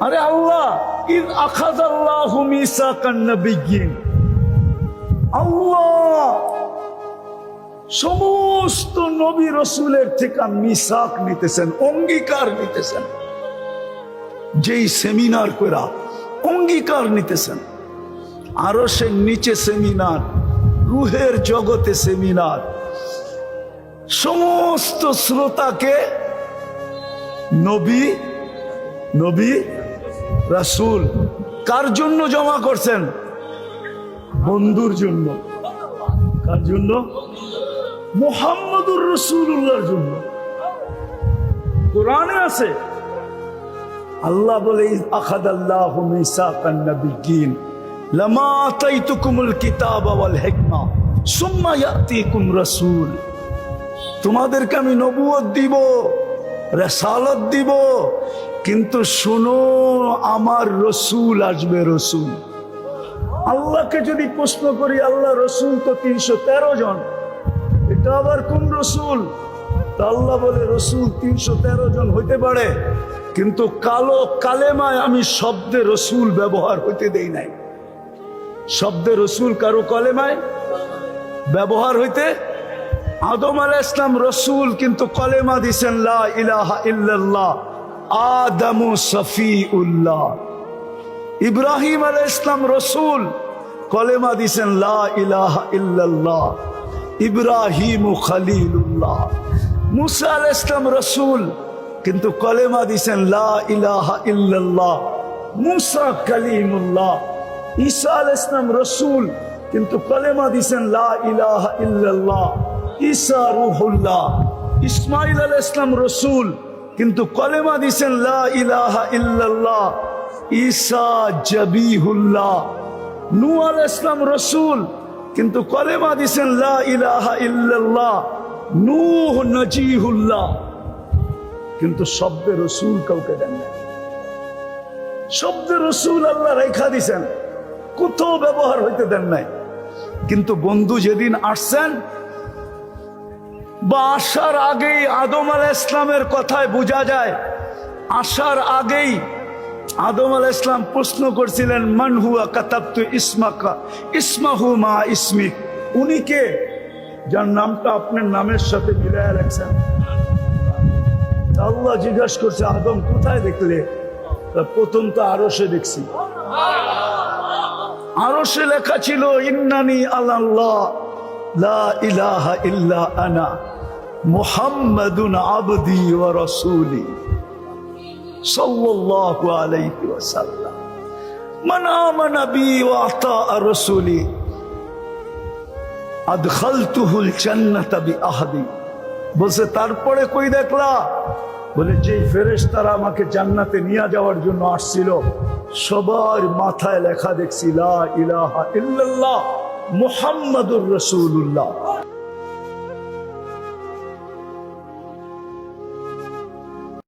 আরে আল্লাহ। ইদ আখাযাল্লাহু মিসাকান নাবিয়্যিন, আল্লাহ সমস্ত নবী রসুলের থেকে মিসাক নিতেছেন, অঙ্গীকার নিতেছেন। যেই সেমিনার করা অঙ্গীকার নিতেছেন, আরো সে নিচে সেমিনার, রুহের জগতে সেমিনার, সমস্ত শ্রোতাকে নবী নবী রাসূল কার জন্য জমা করছেন? বন্ধুর জন্য। কার জন্য? মুহাম্মদুর রাসূলুল্লাহর জন্য। কোরআনে আছে, আল্লাহ বলে ইয আখাযাল্লাহু মিসাকান নাবিয়্যিন লামা আতাইতুকুমুল কিতাবা ওয়াল হিকমা সুম্মা ইয়াতিকুম রাসূল। তোমাদেরকে আমি নবুয়ত দিব, রিসালাত দিব, কিন্তু শুনো আমার রসূল আসবে, রসূল। আল্লাহকে যদি প্রশ্ন করি, আল্লাহ রসূল তো 313 জন, এটা আবার কোন রসূল? তা আল্লাহ বলে রসূল 313 জন হইতে পারে, কিন্তু কালো কালেমায় আমি শব্দে রসূল ব্যবহার হইতে দেই নাই। শব্দে রসূল কারো কালেমায় ব্যবহার হইতে, আদম আলাইহিস সালাম রসূল, কিন্তু কলেমা দিছেন লা ইলাহা ইল্লাল্লাহ, আদমু সফিউল্লাহ। ইব্রাহিম আলাইহিস সালাম রসূল, কলেমা দিছেন লা ইলাহা ইল্লাল্লাহ, ইব্রাহিম খলিলুল্লাহ। মুসা আলাইহিস সালাম রসূল, কিন্তু কলেমা দিছেন লা ইলাহা ইল্লাল্লাহ, মুসা কালিমুল্লাহ। ঈসা আলাইহিস সালাম রসূল, কিন্তু কলেমা দিছেন লা ইলাহা ইল্লাল্লাহ, ঈসা রূহুল্লাহ। ইসমাঈল আলাইহিস সালাম রসূল, কিন্তু কলেমা দিছেন লা ইলাহা ইল্লাল্লাহ, ঈসা জবিহুল্লাহ। নূহ আলাইহিস সালাম রসূল, কিন্তু কলেমা দিছেন লা ইলাহা ইল্লাল্লাহ, নূহ নজিহুল্লাহ। কিন্তু শব্দে রসূল কাউকে দেন না। শব্দে রসূল আল্লাহ রেখা দিছেন, কোথাও ব্যবহার হইতে দেন নাই। কিন্তু বন্ধু যেদিন আসছেন বা আসার আগেই আদম আলাইহিস সালামের কথায় বোঝা যায়, আসার আগেই আদম আলাইহিস সালাম প্রশ্ন করছিলেন মান হুয়া কাতাবতু ইসমাকা ইসমাহু মা ইসমিক, উনি কে যার নামটা আপনার নামের সাথে মিলায়া রাখছেন? আল্লাহ জিজ্ঞাসা করছে আদম কোথায় দেখলে? প্রথম তো আরশে দেখছি, আরশে লেখা ছিল ইন্নানি আল্লাহ লা ইলাহা ইল্লা আনা মুহাম্মাদুন আবদি ওয়া রাসূলি সাল্লাল্লাহু আলাইহি ওয়াসাল্লাম মান আমানা বি ওয়া আতা রাসূলি আদখালতুহুল জান্নাতা বিআহদি। বলছে তারপরে কই দেখলা? বলে যে ফেরেশতারা আমাকে জান্নাতে নিয়ে যাওয়ার জন্য আসছিল সবার মাথায় লেখা দেখছি লা ইলাহা ইল্লাল্লাহ মুহাম্মাদুর রাসূলুল্লাহ।